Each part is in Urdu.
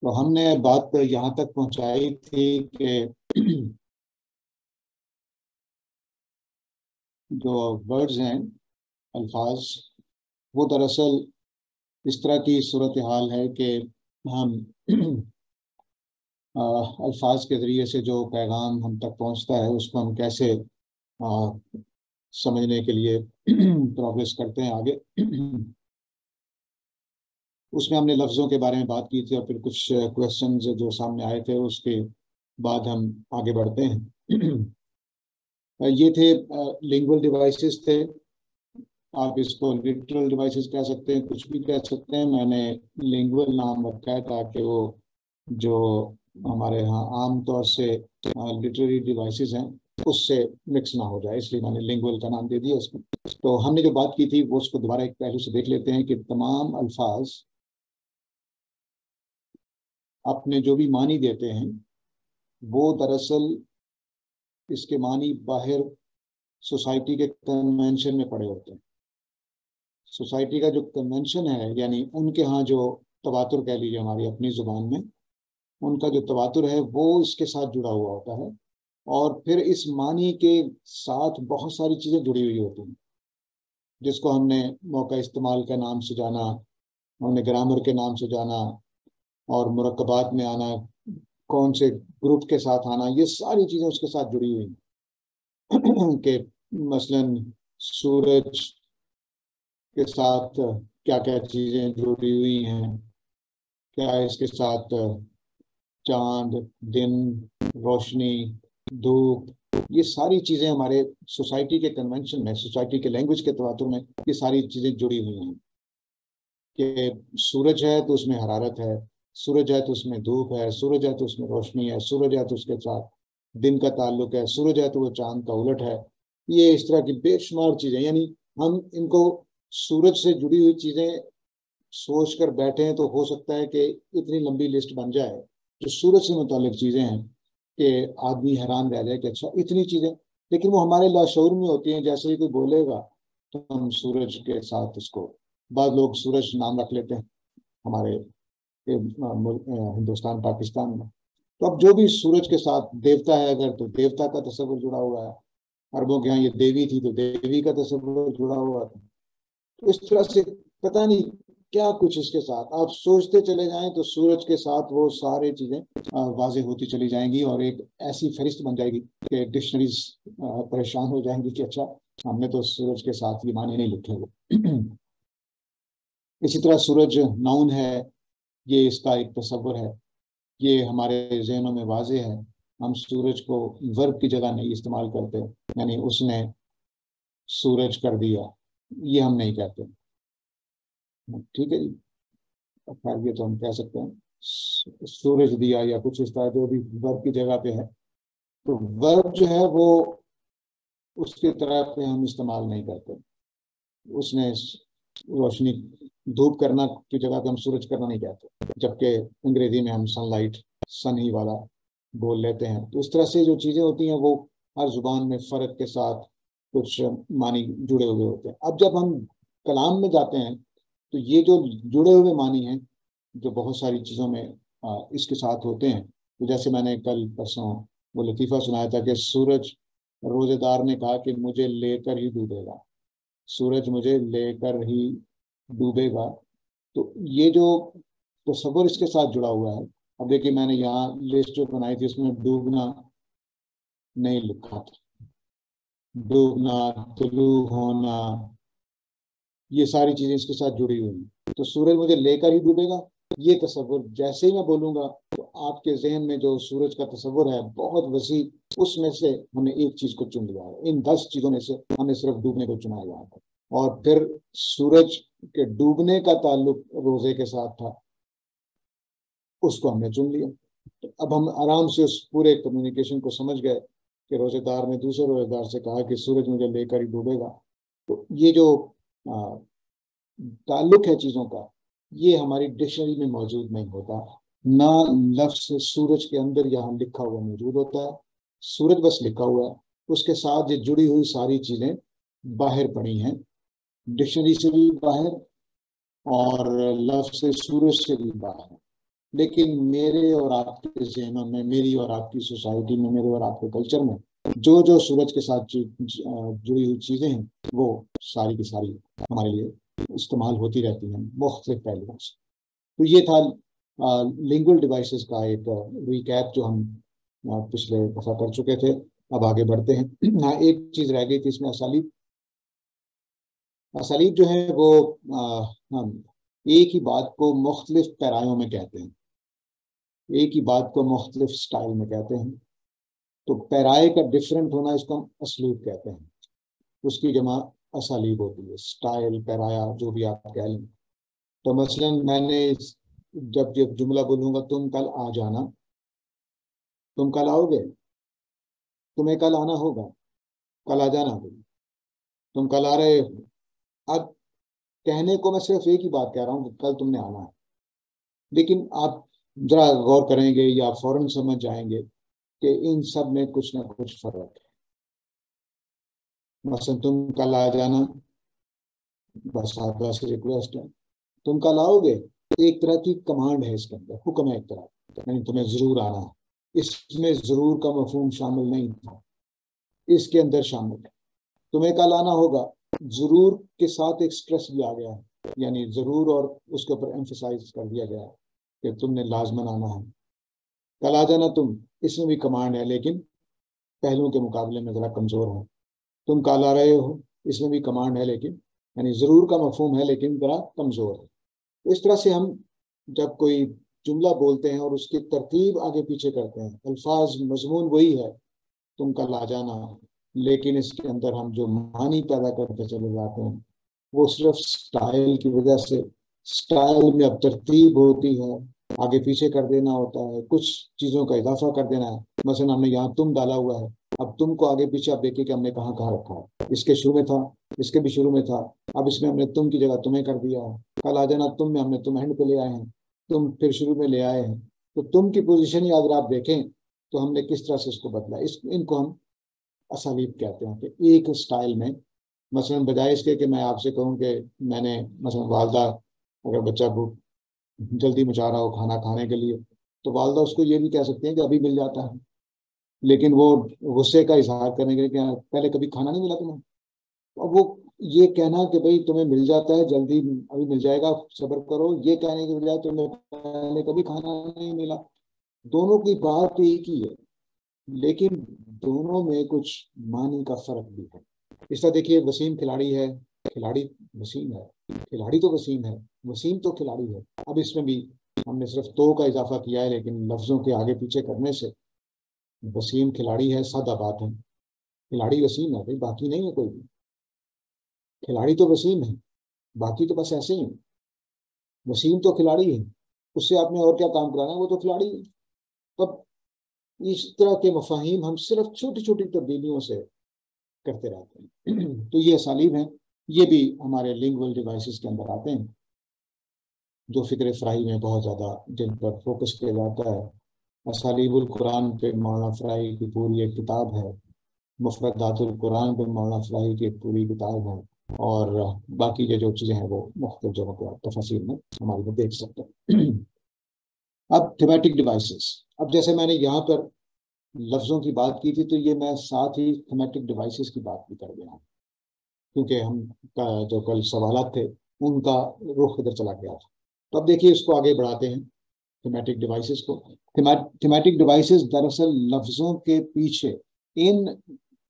تو ہم نے بات یہاں تک پہنچائی تھی کہ جو ورڈز ہیں، الفاظ، وہ دراصل اس طرح کی صورتحال ہے کہ ہم الفاظ کے ذریعے سے جو پیغام ہم تک پہنچتا ہے اس کو ہم کیسے سمجھنے کے لیے پروگریس کرتے ہیں آگے۔ اس میں ہم نے لفظوں کے بارے میں بات کی تھی اور پھر کچھ کویسچنز جو سامنے آئے تھے اس کے بعد ہم آگے بڑھتے ہیں۔ یہ تھے لنگول ڈیوائسز تھے، آپ اس کو لٹرل ڈیوائسز کہہ سکتے ہیں، کچھ بھی کہہ سکتے ہیں۔ میں نے لنگول نام رکھا ہے تاکہ وہ جو ہمارے ہاں عام طور سے لٹریری ڈیوائسز ہیں اس سے مکس نہ ہو جائے، اس لیے میں نے لنگول کا نام دے دیا اس کو۔ تو ہم نے جو بات کی تھی وہ اس کو دوبارہ ایک پہلو سے دیکھ لیتے ہیں کہ تمام الفاظ اپنے جو بھی معنی دیتے ہیں وہ دراصل اس کے معنی باہر سوسائٹی کے کنونشن میں پڑے ہوتے ہیں۔ سوسائٹی کا جو کنونشن ہے، یعنی ان کے ہاں جو تواتر کہہ لیجیے ہماری اپنی زبان میں، ان کا جو تواتر ہے وہ اس کے ساتھ جڑا ہوا ہوتا ہے، اور پھر اس معنی کے ساتھ بہت ساری چیزیں جڑی ہوئی ہوتی ہیں جس کو ہم نے موقع استعمال کا نام سے جانا، ہم نے گرامر کے نام سے جانا، اور مرکبات میں آنا، کون سے گروپ کے ساتھ آنا، یہ ساری چیزیں اس کے ساتھ جڑی ہوئی ہیں کہ مثلا سورج کے ساتھ کیا کیا چیزیں جڑی ہوئی ہیں، کیا اس کے ساتھ چاند، دن، روشنی، دھوپ، یہ ساری چیزیں ہمارے سوسائٹی کے کنونشن میں، سوسائٹی کے لینگویج کے تواتر میں یہ ساری چیزیں جڑی ہوئی ہیں کہ سورج ہے تو اس میں حرارت ہے، سورج ہے تو اس میں دھوپ ہے، سورج ہے تو اس میں روشنی ہے، سورج ہے تو اس کے ساتھ دن کا تعلق ہے، سورج ہے تو وہ چاند کا الٹ ہے۔ یہ اس طرح کی بے شمار چیزیں، یعنی ہم ان کو سورج سے جڑی ہوئی چیزیں سوچ کر بیٹھے ہیں تو ہو سکتا ہے کہ اتنی لمبی لسٹ بن جائے جو سورج سے متعلق چیزیں ہیں کہ آدمی حیران رہ جائے کہ اچھا اتنی چیزیں، لیکن وہ ہمارے لاشعور میں ہوتی ہیں۔ جیسے ہی کوئی بولے گا تو ہم سورج کے ساتھ اس کو، بعض لوگ سورج نام رکھ لیتے ہیں ہمارے ہندوستان پاکستان میں، تو اب جو بھی سورج کے ساتھ دیوتا ہے اگر تو دیوتا کا تصور جڑا ہوا ہے، عربوں کے ہاں یہ دیوی تھی تو دیوی کا تصور جڑا ہوا تھا۔ تو اس طرح سے پتہ نہیں کیا کچھ اس کے ساتھ آپ سوچتے چلے جائیں تو سورج کے ساتھ وہ سارے چیزیں واضح ہوتی چلی جائیں گی، اور ایک ایسی فہرست بن جائے گی کہ ڈکشنریز پریشان ہو جائیں گی کہ اچھا ہم نے تو سورج کے ساتھ یہ معنی نہیں لکھے ہوئے۔ اسی طرح سورج ناؤن ہے، یہ اس کا ایک تصور ہے، یہ ہمارے ذہنوں میں واضح ہے۔ ہم سورج کو ورب کی جگہ نہیں استعمال کرتے، یعنی اس نے سورج کر دیا، یہ ہم نہیں کہتے، ٹھیک ہے جی۔ خیر یہ تو ہم کہہ سکتے ہیں سورج دیا یا کچھ اس طرح جو بھی ورب کی جگہ پہ ہے، تو ورب جو ہے وہ اس کی طرح پہ ہم استعمال نہیں کرتے۔ اس نے روشنی، دھوپ کرنا کی جگہ پہ ہم سورج کرنا نہیں کہتے، جبکہ انگریزی میں ہم سن لائٹ، سن ہی والا بول لیتے ہیں۔ تو اس طرح سے جو چیزیں ہوتی ہیں وہ ہر زبان میں فرق کے ساتھ کچھ معنی جڑے ہوئے ہوتے ہیں۔ اب جب ہم کلام میں جاتے ہیں تو یہ جو جڑے ہوئے معنی ہیں جو بہت ساری چیزوں میں اس کے ساتھ ہوتے ہیں، تو جیسے میں نے کل پرسوں وہ لطیفہ سنایا تھا کہ سورج، روزے دار نے کہا کہ مجھے لے کر ہی ڈوبے گا، سورج مجھے لے کر ہی ڈوبے گا۔ تو یہ جو تصور اس کے ساتھ جڑا ہوا ہے، اب دیکھیے میں نے یہاں لسٹ جو بنائی تھی اس میں ڈوبنا نہیں لکھا تھا، ڈوبنا، طلوع ہونا، یہ ساری چیزیں اس کے ساتھ جڑی ہوئی ہیں۔ تو سورج مجھے لے کر ہی ڈوبے گا، یہ تصور جیسے ہی میں بولوں گا تو آپ کے ذہن میں جو سورج کا تصور ہے بہت وسیع، اس میں سے ہم نے ایک چیز کو چن لیا ہے، ان 10 چیزوں میں سے ہم نے صرف ڈوبنے کو چنا یہاں پر، اور پھر سورج کے ڈوبنے کا تعلق روزے کے ساتھ تھا، اس کو ہم نے چن لیا۔ اب ہم آرام سے اس پورے کمیونیکیشن کو سمجھ گئے کہ روزے دار نے دوسرے روزے دار سے کہا کہ سورج مجھے لے کر ہی ڈوبے گا۔ تو یہ جو تعلق ہے چیزوں کا، یہ ہماری ڈکشنری میں موجود نہیں ہوتا، نہ لفظ سورج کے اندر یہاں لکھا ہوا موجود ہوتا ہے، سورج بس لکھا ہوا ہے، اس کے ساتھ یہ جڑی ہوئی ساری چیزیں باہر پڑی ہیں، ڈکشنری سے بھی باہر اور لفظ سورج سے بھی باہر۔ لیکن میرے اور آپ کے ذہنوں میں، میری اور آپ کی سوسائٹی میں، میرے اور آپ کے کلچر میں جو جو سورج کے ساتھ جڑی ہوئی چیزیں ہیں وہ ساری کی ساری ہمارے لیے استعمال ہوتی رہتی ہیں مختلف پہلوؤں سے. تو یہ تھا لنگول ڈیوائسز کا ایک ریکیپ جو ہم پچھلے دفعہ کر چکے تھے. اب آگے بڑھتے ہیں. ہاں، ایک چیز رہ گئی تھی اس میں، اسالیب. اسالیب جو ہے وہ ہم ایک ہی بات کو مختلف پیرایوں میں کہتے ہیں، ایک ہی بات کو مختلف سٹائل میں کہتے ہیں. تو پیرائے کا ڈفرینٹ ہونا اس کو ہم اسلوب کہتے ہیں. اس کی جمع اسالیب ہوتی ہے، سٹائل، پیرایا، جو بھی آپ کہہ لیں. تو مثلا میں نے جب جملہ بولوں گا تم کل آ جانا، تم کل آؤ گے، تمہیں کل آنا ہوگا، کل آ جانا ہوگا، تم کل آ رہے ہو. اب کہنے کو میں صرف ایک ہی بات کہہ رہا ہوں کہ کل تم نے آنا ہے، لیکن آپ ذرا غور کریں گے یا فوراً سمجھ جائیں گے کہ ان سب میں کچھ نہ کچھ فرق ہے. مثلا تم کل آ جانا، بس آپ سے ریکویسٹ ہے. تم کل آؤ گے، ایک طرح کی کمانڈ ہے، اس کے اندر حکم ہے ایک طرح، یعنی تمہیں ضرور آنا ہے. اس میں ضرور کا مفہوم شامل نہیں تھا، اس کے اندر شامل ہے. تمہیں کل آنا ہوگا، ضرور کے ساتھ ایک سٹریس بھی آ گیا ہے، یعنی ضرور اور اس کے اوپر ایمفسائز کر دیا گیا ہے کہ تم نے لازمن آنا ہے. کل آ جانا تم، اس میں بھی کمانڈ ہے لیکن پہلوؤں کے مقابلے میں ذرا کمزور ہے. تم کل آ رہے ہو، اس میں بھی کمانڈ ہے لیکن یعنی ضرور کا مفہوم ہے لیکن ذرا کمزور ہے. اس طرح سے ہم جب کوئی جملہ بولتے ہیں اور اس کی ترتیب آگے پیچھے کرتے ہیں، الفاظ مضمون وہی ہے، تم کل آ جانا، لیکن اس کے اندر ہم جو معنی پیدا کرتے چلے جاتے ہیں وہ صرف سٹائل کی وجہ سے. سٹائل میں اب ترتیب ہوتی ہے، آگے پیچھے کر دینا ہوتا ہے، کچھ چیزوں کا اضافہ کر دینا ہے. مثلا ہم نے یہاں تم ڈالا ہوا ہے، اب تم کو آگے پیچھے آپ دیکھیں کہ ہم نے کہاں کہاں رکھا ہے. اس کے شروع میں تھا، اس کے بھی شروع میں تھا، اب اس میں ہم نے تم کی جگہ تمہیں کر دیا ہے. کل آ جانا تم میں ہم نے تم اینڈ پہ لے آئے ہیں، تم پھر شروع میں لے آئے ہیں. تو تم کی پوزیشن ہی اگر آپ دیکھیں تو ہم نے کس طرح سے اس کو بدلا. ان کو ہم اسالیب کہتے ہیں کہ ایک سٹائل میں. مثلا بجائے اس کے کہ میں آپ سے کہوں کہ میں نے مثلا والدہ، اگر بچہ بھوک جلدی مچا رہا ہو کھانا کھانے کے لیے، تو والدہ اس کو یہ بھی کہہ سکتے ہیں کہ ابھی مل جاتا ہے، لیکن وہ غصے کا اظہار کرنے کے لیے کہ پہلے کبھی کھانا نہیں ملا تمہیں. اب وہ یہ کہنا کہ بھائی تمہیں مل جاتا ہے جلدی، ابھی مل جائے گا صبر کرو، یہ کہنے کے بجائے تمہیں پہلے کبھی کھانا نہیں ملا. دونوں کی بات ایک ہی ہے لیکن دونوں میں کچھ معنی کا فرق بھی ہے. اس طرح دیکھیے، وسیم کھلاڑی ہے، کھلاڑی وسیم ہے، کھلاڑی تو وسیم ہے، وسیم تو کھلاڑی ہے. اب اس میں بھی ہم نے صرف تو کا اضافہ کیا ہے لیکن لفظوں کے آگے پیچھے کرنے سے وسیم کھلاڑی ہے، سادہ بات ہے. کھلاڑی وسیم ہے بھائی، باقی نہیں ہے کوئی بھی. کھلاڑی تو وسیم ہے، باقی تو بس ایسے ہی ہیں. وسیم تو کھلاڑی ہے، اس سے آپ نے اور کیا کام کرانا ہے، وہ تو کھلاڑی ہے. تب اس طرح کے مفاہیم ہم صرف چھوٹی چھوٹی تبدیلیوں سے کرتے رہتے ہیں. تو یہ اسالیب ہیں، یہ بھی ہمارے لنگول ڈیوائسز کے اندر آتے ہیں جو فکر فراہی میں بہت زیادہ جن پر فوکس کیا جاتا ہے. اسالیب القرآن پہ مولانا فراہی کی پوری ایک کتاب ہے، مفردات القرآن پہ مولانا فراہی کی ایک پوری کتاب ہے، اور باقی کے جو چیزیں ہیں وہ مختلف جگہوں پہ تفاصیل میں ہمارے کو دیکھ سکتے ہیں. اب تھیمیٹک ڈیوائسز، اب جیسے میں نے یہاں پر لفظوں کی بات کی تھی تو یہ میں ساتھ ہی تھیمیٹک ڈیوائسز کی بات بھی کر گیا ہوں، کیونکہ ہم کا جو کل سوالات تھے ان کا رخ ادھر چلا گیا تھا. تو اب دیکھیے اس کو آگے بڑھاتے ہیں تھیمیٹک ڈیوائسز کو. تھیمیٹک ڈیوائسز دراصل لفظوں کے پیچھے، ان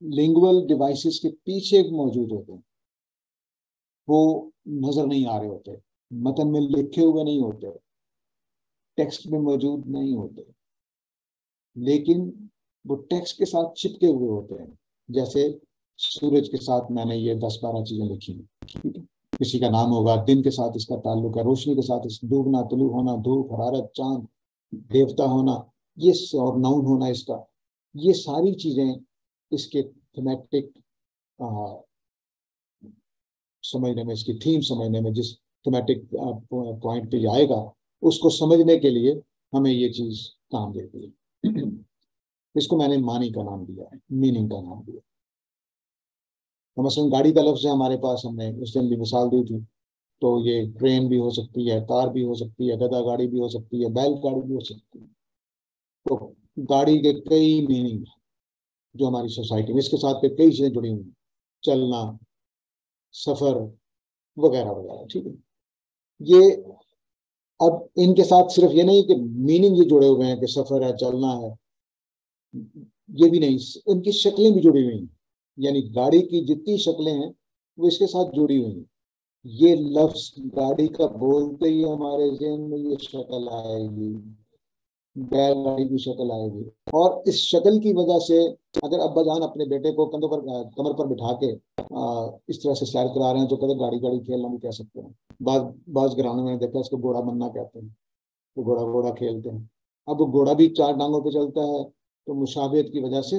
لنگول ڈیوائسز کے پیچھے موجود ہوتے ہیں. وہ نظر نہیں آ رہے ہوتے، متن میں لکھے ہوئے نہیں ہوتے، ٹیکسٹ میں موجود نہیں ہوتے، لیکن وہ ٹیکسٹ کے ساتھ چپکے ہوئے ہوتے ہیں. جیسے سورج کے ساتھ میں نے یہ 10-12 چیزیں لکھی ہیں، کسی کا نام ہوگا، دن کے ساتھ اس کا تعلق ہے، روشنی کے ساتھ اس ڈوبنا، طلوع ہونا، دھوپ، حرارت، چاند، دیوتا ہونا، یہ اور ناؤن ہونا اس کا. یہ ساری چیزیں اس کے تھیمیٹک سمجھنے میں، اس کی تھیم سمجھنے میں، جس تھیمیٹک پوائنٹ پہ آئے گا اس کو سمجھنے کے لیے ہمیں یہ چیز کام دیتی ہے. اس کو میں نے معنی کا نام دیا ہے، میننگ کا نام دیا. تو مثلا گاڑی کا لفظ ہے ہمارے پاس، ہم نے اس دن بھی مثال دی تھی تو یہ ٹرین بھی ہو سکتی ہے، کار بھی ہو سکتی ہے، گدا گاڑی بھی ہو سکتی ہے، بیل گاڑی بھی ہو سکتی ہے. تو گاڑی کے کئی میننگ ہیں جو ہماری سوسائٹی میں، اس کے ساتھ کئی چیزیں جڑی ہوئی ہیں، چلنا، سفر وغیرہ وغیرہ. ٹھیک ہے. یہ اب ان کے ساتھ صرف یہ نہیں کہ میننگ یہ جڑے ہوئے ہیں کہ سفر ہے، چلنا ہے، یہ بھی نہیں، ان کی شکلیں بھی جڑی ہوئی ہیں. یعنی گاڑی کی جتنی شکلیں ہیں وہ اس کے ساتھ جڑی ہوئی ہیں. یہ لفظ گاڑی کا بولتے ہی ہمارے ذہن میں یہ شکل آئے گی، بیل گاڑی کی شکل آئے گی. اور اس شکل کی وجہ سے اگر ابا جان اپنے بیٹے کو کندھوں پر، کمر پر بٹھا کے اس طرح سے سیر کرا رہے ہیں تو کہتے گاڑی گاڑی کھیلنا بھی کہہ سکتے ہیں. بعض گراؤنڈ میں دیکھا اس کو گھوڑا بننا کہتے ہیں، تو گھوڑا گھوڑا کھیلتے ہیں. اب وہ گھوڑا بھی 4 ٹانگوں پہ چلتا ہے، تو مشابہت کی وجہ سے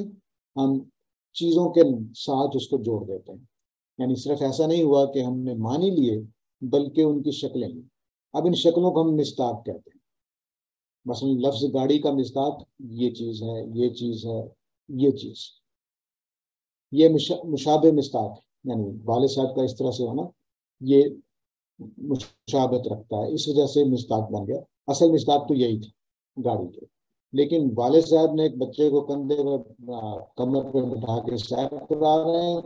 ہم چیزوں کے ساتھ اس کو جوڑ دیتے ہیں. یعنی صرف ایسا نہیں ہوا کہ ہم نے معنی لیے بلکہ ان کی شکلیں لی. اب ان شکلوں کو ہم مصداق کہتے ہیں. مثلا لفظ گاڑی کا مصداق یہ چیز ہے، یہ چیز ہے، یہ چیز. یہ مشابہ مصداق، یعنی والد صاحب کا اس طرح سے ہونا یہ مشابہت رکھتا ہے، اس وجہ سے مصداق بن گیا. اصل مصداق تو یہی تھی گاڑی کے. لیکن والد صاحب نے ایک بچے کو کندھے پر، کمر پہ بٹھا کے سیر کرا رہے ہیں،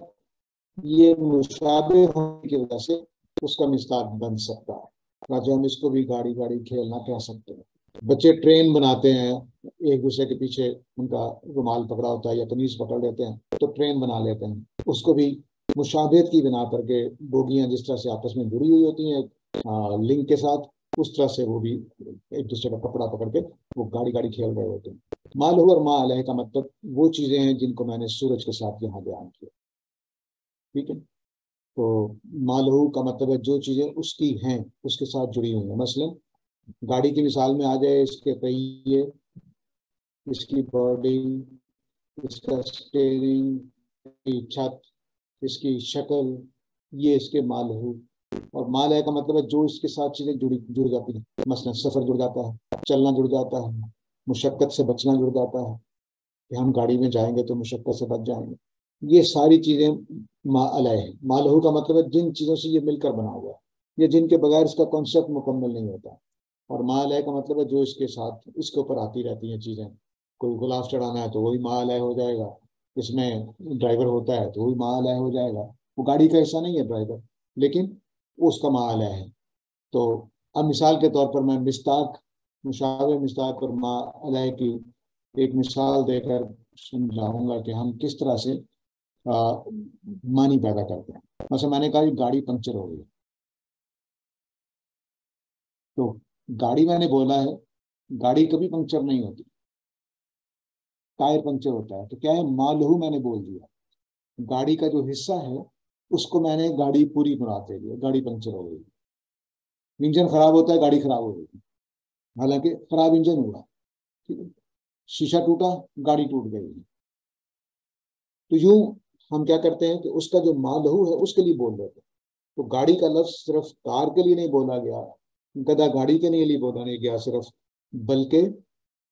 یہ مشابہ ہونے کی وجہ سے اس کا مصداق بن سکتا ہے. جو ہم اس کو بھی گاڑی گاڑی کھیلنا کہہ سکتے ہیں. بچے ٹرین بناتے ہیں، ایک دوسرے کے پیچھے ان کا رومال پکڑا ہوتا ہے یا قمیض پکڑ لیتے ہیں تو ٹرین بنا لیتے ہیں. اس کو بھی مشابہت کی بنا پر کے بوگیاں جس طرح سے آپس میں جڑی ہوئی ہوتی ہیں لنک کے ساتھ، اس طرح سے وہ بھی ایک دوسرے کا کپڑا پکڑ کے وہ گاڑی گاڑی کھیل رہے ہوتے ہیں. ما لہو اور ما علیہ کا مطلب وہ چیزیں ہیں جن کو میں نے سورج کے ساتھ یہاں بیان کیا. ٹھیک ہے. تو ما لہو کا مطلب ہے جو چیزیں اس کی ہیں اس کے ساتھ جڑی ہوئی ہیں. مثلا گاڑی کی مثال میں آ جائے، اس کے پہیے، اس کی باڈی، اس کا اسٹیئرنگ، اس کی چھت، اس کی شکل، یہ اس کے ما لہو. اور ما علیہ کا مطلب ہے جو اس کے ساتھ چیزیں جڑ جاتی ہیں. مثلا سفر جڑ جاتا ہے، چلنا جڑ جاتا ہے، مشقت سے بچنا جڑ جاتا ہے کہ ہم گاڑی میں جائیں گے تو مشقت سے بچ جائیں گے. یہ ساری چیزیں ما علیہ ہے. ما لہو کا مطلب ہے جن چیزوں سے یہ مل کر بنا ہوا ہے یا جن کے بغیر اس کا کانسیپٹ مکمل نہیں ہوتا. اور ما علیہ کا مطلب ہے جو اس کے ساتھ اس کے اوپر آتی رہتی ہیں چیزیں. کوئی غلاف چڑھانا ہے تو وہی ما علیہ ہو جائے گا. اس میں ڈرائیور ہوتا ہے تو وہی ما علیہ ہو جائے گا. وہ گاڑی کا حصہ نہیں ہے ڈرائیور، لیکن وہ اس کا ما علیہ ہے. تو اب مثال کے طور پر میں مصداق، مشابہ مصداق اور ما علیہ کی ایک مثال دے کر سمجھاؤں گا کہ ہم کس طرح سے معنی پیدا کرتے ہیں. مثلا میں نے کہا کہ گاڑی پنکچر ہو گئی، تو گاڑی میں نے بولا ہے گاڑی کبھی پنکچر نہیں ہوتی، ٹائر پنکچر ہوتا ہے. تو کیا ہے، ما لہو میں نے بول دیا، گاڑی کا جو حصہ ہے اس کو میں نے گاڑی پوری بناتے ہوئے گاڑی پنکچر ہو گئی. انجن خراب ہوتا ہے، گاڑی خراب ہو گئی، حالانکہ خراب انجن ہوگا. ٹھیک ہے. شیشہ ٹوٹا، گاڑی ٹوٹ گئی. تو یوں ہم کیا کرتے ہیں کہ اس کا جو ما لہو ہے اس کے لیے بول دیتے ہیں. تو گاڑی کا لفظ صرف کار کے لیے نہیں بولا گیا، گدا گاڑی کے لیے بولا نہیں گیا صرف، بلکہ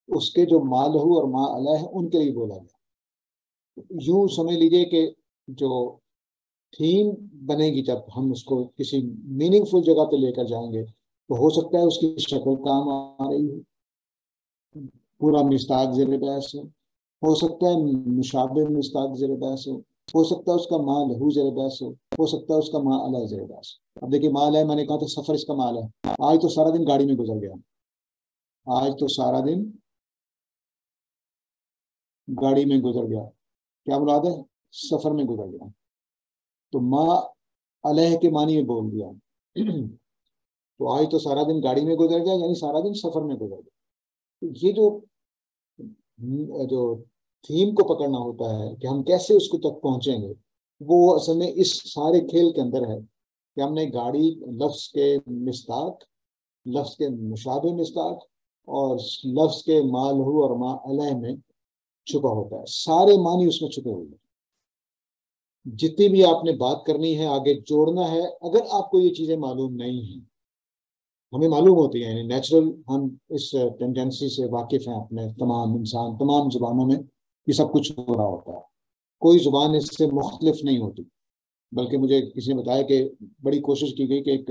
اس کے جو ما لہو اور ما علیہ ہے ان کے لیے بولا گیا. یوں سمجھ لیجئے کہ جو تھیم بنے گی جب ہم اس کو کسی میننگ فل جگہ پہ لے کر جائیں گے تو ہو سکتا ہے اس کی شکل کام آ رہی ہے، پورا مصداق زیر بحث ہو سکتا ہے، مشابہ مصداق زیر بحث ہو سکتا ہے اس کا ما لہو زیر بحث ہو سکتا ہے اس کا ما علیہ زیر بحث. اب دیکھیے ما علیہ میں نے کہا تھا سفر اس کا ما علیہ. آج تو سارا دن گاڑی میں گزر گیا، آج تو سارا دن گاڑی میں گزر گیا، کیا مراد ہے، سفر میں گزر گیا. تو ما علیہ کے معنی میں بول دیا. تو آج تو سارا دن گاڑی میں گزر گیا یعنی سارا دن سفر میں گزر گیا. تو یہ جو تھیم کو پکڑنا ہوتا ہے کہ ہم کیسے اس کو تک پہنچیں گے، وہ اصل میں اس سارے کھیل کے اندر ہے کہ ہم نے گاڑی لفظ کے مصداق، لفظ کے مشابہ مصداق اور لفظ کے ما لہو اور ما علیہ میں چھپا ہوتا ہے. سارے معنی اس میں چھپے ہوئے ہیں. جتنی بھی آپ نے بات کرنی ہے، آگے جوڑنا ہے، اگر آپ کو یہ چیزیں معلوم نہیں ہیں، ہمیں معلوم ہوتی ہیں، یعنی نیچرل ہم اس ٹینڈنسی سے واقف ہیں، اپنے تمام انسان تمام زبانوں میں یہ سب کچھ ہو رہا ہوتا ہے. کوئی زبان اس سے مختلف نہیں ہوتی. بلکہ مجھے کسی نے بتایا کہ بڑی کوشش کی گئی کہ ایک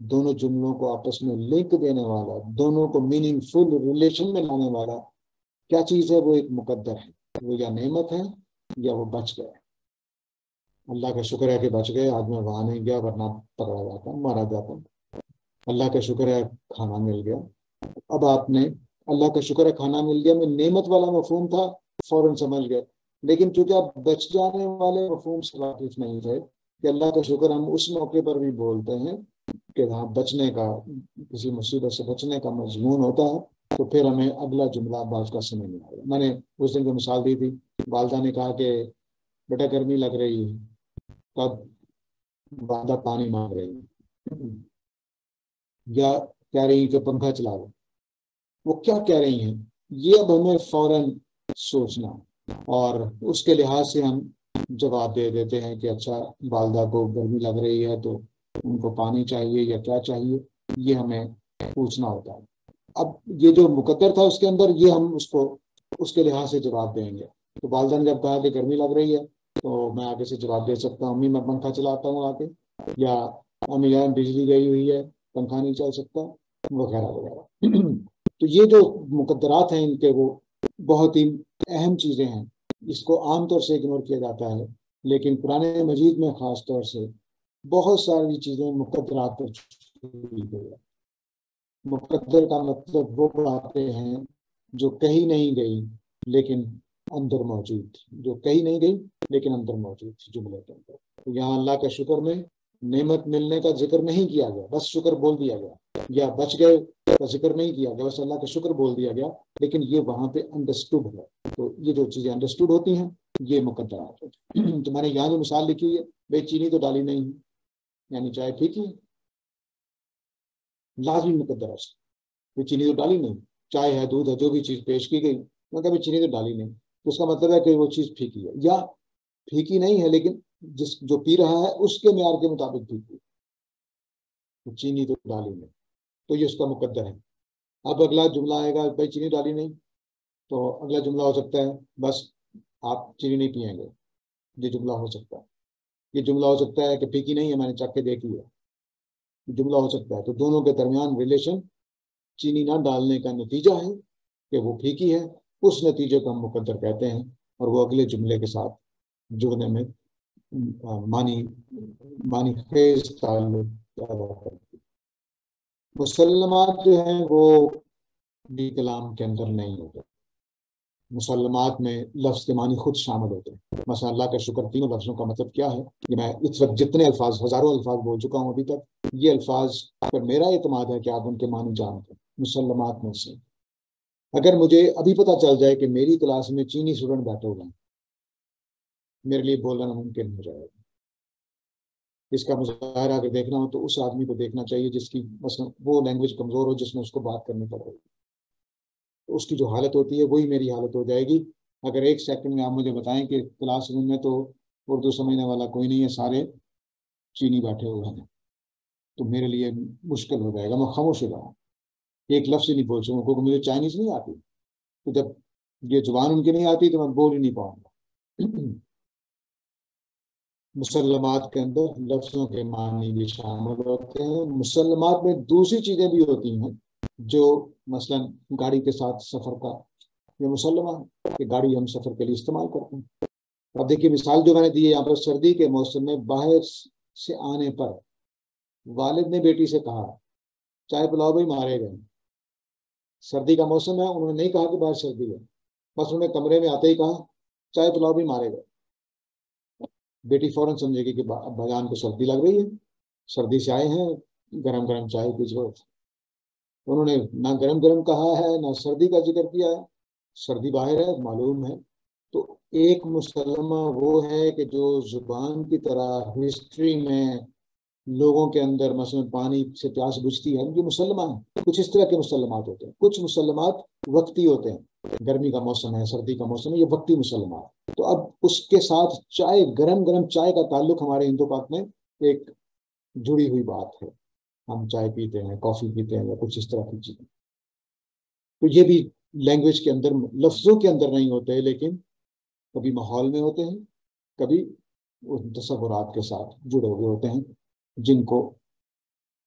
دونوں جملوں کو آپس میں لنک دینے والا، دونوں کو میننگ فل ریلیشن میں لانے والا کیا چیز ہے؟ وہ ایک مقدر ہے، وہ یا نعمت ہے یا وہ بچ گئے۔ اللہ کا شکر ہے کہ بچ گئے، آج میں وہاں نہیں گیا ورنہ پکڑا جاتا، مارا جاتا۔ اللہ کا شکر ہے کھانا مل گیا۔ اب آپ نے اللہ کا شکر ہے کھانا مل گیا میں نعمت والا مفہوم تھا، فوراً سمجھ گئے، لیکن چونکہ آپ بچ جانے والے مفہوم سے واقف نہیں تھے کہ اللہ کا شکر ہم اس موقع پر بھی بولتے ہیں کہ ہاں بچنے کا، کسی مصیبت سے بچنے کا مضمون ہوتا ہے، تو پھر ہمیں اگلا جملہ بعض کا سمجھ نہیں آئے گا۔ میں نے اس دن کو مثال دی تھی، والدہ نے کہا کہ بیٹا گرمی لگ رہی ہے، تب والدہ پانی مانگ رہی ہے یا کہہ رہی کہ پنکھا چلا دو، وہ کیا کہہ رہی ہیں یہ اب ہمیں فوراً سوچنا، اور اس کے لحاظ سے ہم جواب دے دیتے ہیں کہ اچھا والدہ کو گرمی لگ رہی ہے تو ان کو پانی چاہیے یا کیا چاہیے، یہ ہمیں پوچھنا ہوتا ہے۔ اب یہ جو مقدر تھا اس کے اندر، یہ ہم اس کو اس کے لحاظ سے جواب دیں گے۔ تو والدہ نے جب کہا کہ گرمی لگ رہی ہے تو میں آگے سے جواب دے سکتا ہوں امی میں پنکھا چلاتا ہوں آ کے، یا امی جان بجلی گئی ہوئی ہے پنکھا نہیں چل سکتا، وغیرہ وغیرہ۔ تو یہ جو مقدرات ہیں ان کے، وہ بہت ہی اہم چیزیں ہیں، اس کو عام طور سے اگنور کیا جاتا ہے، لیکن قرآن مجید میں خاص طور سے بہت ساری چیزیں مقدرات پر چھوڑی گئی ہے۔ مقدر کا مطلب وہ باتیں ہیں جو کہیں نہیں گئی لیکن اندر موجود تھی، جو کہیں نہیں گئی لیکن اندر موجود تھی جملے کے اندر۔ یہاں اللہ کا شکر میں نعمت ملنے کا ذکر نہیں کیا گیا، بس شکر بول دیا گیا، یا بچ گئے کا ذکر نہیں کیا گیا، بس اللہ کا شکر بول دیا گیا، لیکن یہ وہاں پہ انڈرسٹوڈ ہے۔ تو یہ جو چیزیں انڈرسٹوڈ ہوتی ہیں یہ مقدرات ہوتی ہیں۔ تو میں نے یہاں جو مثال لکھی ہے، بھائی چینی تو ڈالی نہیں ہے، یعنی چائے ٹھیک ہی لازمی مقدر ہے، کوئی چینی تو ڈالی نہیں، چائے ہے دودھ ہے جو بھی چیز پیش کی گئی، میں کبھی چینی تو ڈالی نہیں، تو اس کا مطلب ہے کہ وہ چیز پھیکی ہے، یا پھیکی نہیں ہے لیکن جس جو پی رہا ہے اس کے معیار کے مطابق پھیکی، چینی تو ڈالی نہیں، تو یہ اس کا مقدر ہے۔ اب اگلا جملہ آئے گا بھائی چینی ڈالی نہیں، تو اگلا جملہ ہو سکتا ہے بس آپ چینی نہیں پئیں گے، یہ جملہ ہو سکتا ہے۔ یہ جملہ ہو سکتا ہے کہ پھیکی نہیں ہے میں نے چکھ کے دیکھی ہے، جملہ ہو سکتا ہے۔ تو دونوں کے درمیان ریلیشن چینی نہ ڈالنے کا نتیجہ ہے کہ وہ پھیکی ہے، اس نتیجے کو ہم مقدر کہتے ہیں، اور وہ اگلے جملے کے ساتھ جڑنے میں معنی خیز تعلق پیدا کرتی۔ مسلمات جو ہیں وہ بھی کلام کے اندر نہیں ہوتے، مسلمات میں لفظ کے معنی خود شامل ہوتے ہیں۔ مثلا اللہ کا شکر تینوں لفظوں کا مطلب کیا ہے، کہ میں اس وقت جتنے الفاظ، ہزاروں الفاظ بول چکا ہوں ابھی تک، یہ الفاظ پر میرا اعتماد ہے کہ آپ ان کے معنی جانتے ہیں۔ مسلمات میں سے اگر مجھے ابھی پتہ چل جائے کہ میری کلاس میں چینی اسٹوڈنٹ بیٹھے ہوئے ہیں، میرے لیے بولنا ممکن ہو جائے گا۔ اس کا مظاہرہ اگر دیکھنا ہو تو اس آدمی کو دیکھنا چاہیے جس کی مثلا وہ لینگویج کمزور ہو، جس میں اس کو بات کرنی پڑ رہی ہے، اس کی جو حالت ہوتی ہے وہی میری حالت ہو جائے گی۔ اگر ایک سیکنڈ میں آپ مجھے بتائیں کہ کلاس روم میں تو اردو سمجھنے والا کوئی نہیں ہے، سارے چینی بیٹھے ہوئے ہیں، تو میرے لیے مشکل ہو جائے گا، میں خاموش ہو جاؤں، ایک لفظ ہی نہیں بول سکوں، کیونکہ مجھے چائنیز نہیں آتی، تو جب یہ زبان ان کی نہیں آتی تو میں بول ہی نہیں پاؤں گا۔ مسلمات کے اندر لفظوں کے معنی بھی شامل ہوتے ہیں۔ مسلمات میں دوسری چیزیں بھی ہوتی ہیں، جو مثلا گاڑی کے ساتھ سفر کا یہ مسلمہ ہے کہ گاڑی ہم سفر کے لیے استعمال کرتے ہیں۔ اب دیکھیے مثال جو میں نے دی ہے یہاں پر، سردی کے موسم میں باہر سے آنے پر والد نے بیٹی سے کہا چائے پلاؤ بھائی مارے گئے، سردی کا موسم ہے، انہوں نے نہیں کہا کہ باہر سردی ہے، بس انہوں نے کمرے میں آتے ہی کہا چائے پلاؤ بھی مارے گئے۔ بیٹی فوراً سمجھے گی کہ بھجان کو سردی لگ رہی ہے، سردی سے آئے ہیں، گرم گرم چائے کی ضرورت۔ انہوں نے نہ گرم گرم کہا ہے نہ سردی کا ذکر کیا ہے، سردی باہر ہے معلوم ہے۔ تو ایک مسلمہ وہ ہے کہ جو زبان کی طرح ہسٹری میں لوگوں کے اندر مثلا پانی سے پیاس بجھتی ہے، یہ مسلمہ ہے۔ کچھ اس طرح کے مسلمات ہوتے ہیں، کچھ مسلمات وقتی ہوتے ہیں، گرمی کا موسم ہے، سردی کا موسم ہے، یہ وقتی مسلمات۔ تو اب اس کے ساتھ چائے، گرم گرم چائے کا تعلق ہمارے ہندو پاک میں ایک جڑی ہوئی بات ہے، ہم چائے پیتے ہیں، کافی پیتے ہیں، یا کچھ اس طرح کی چیزیں۔ تو یہ بھی لینگویج کے اندر لفظوں کے اندر نہیں ہوتے، لیکن کبھی ماحول میں ہوتے ہیں، کبھی تصورات کے ساتھ جڑے ہوئے ہوتے ہیں، جن کو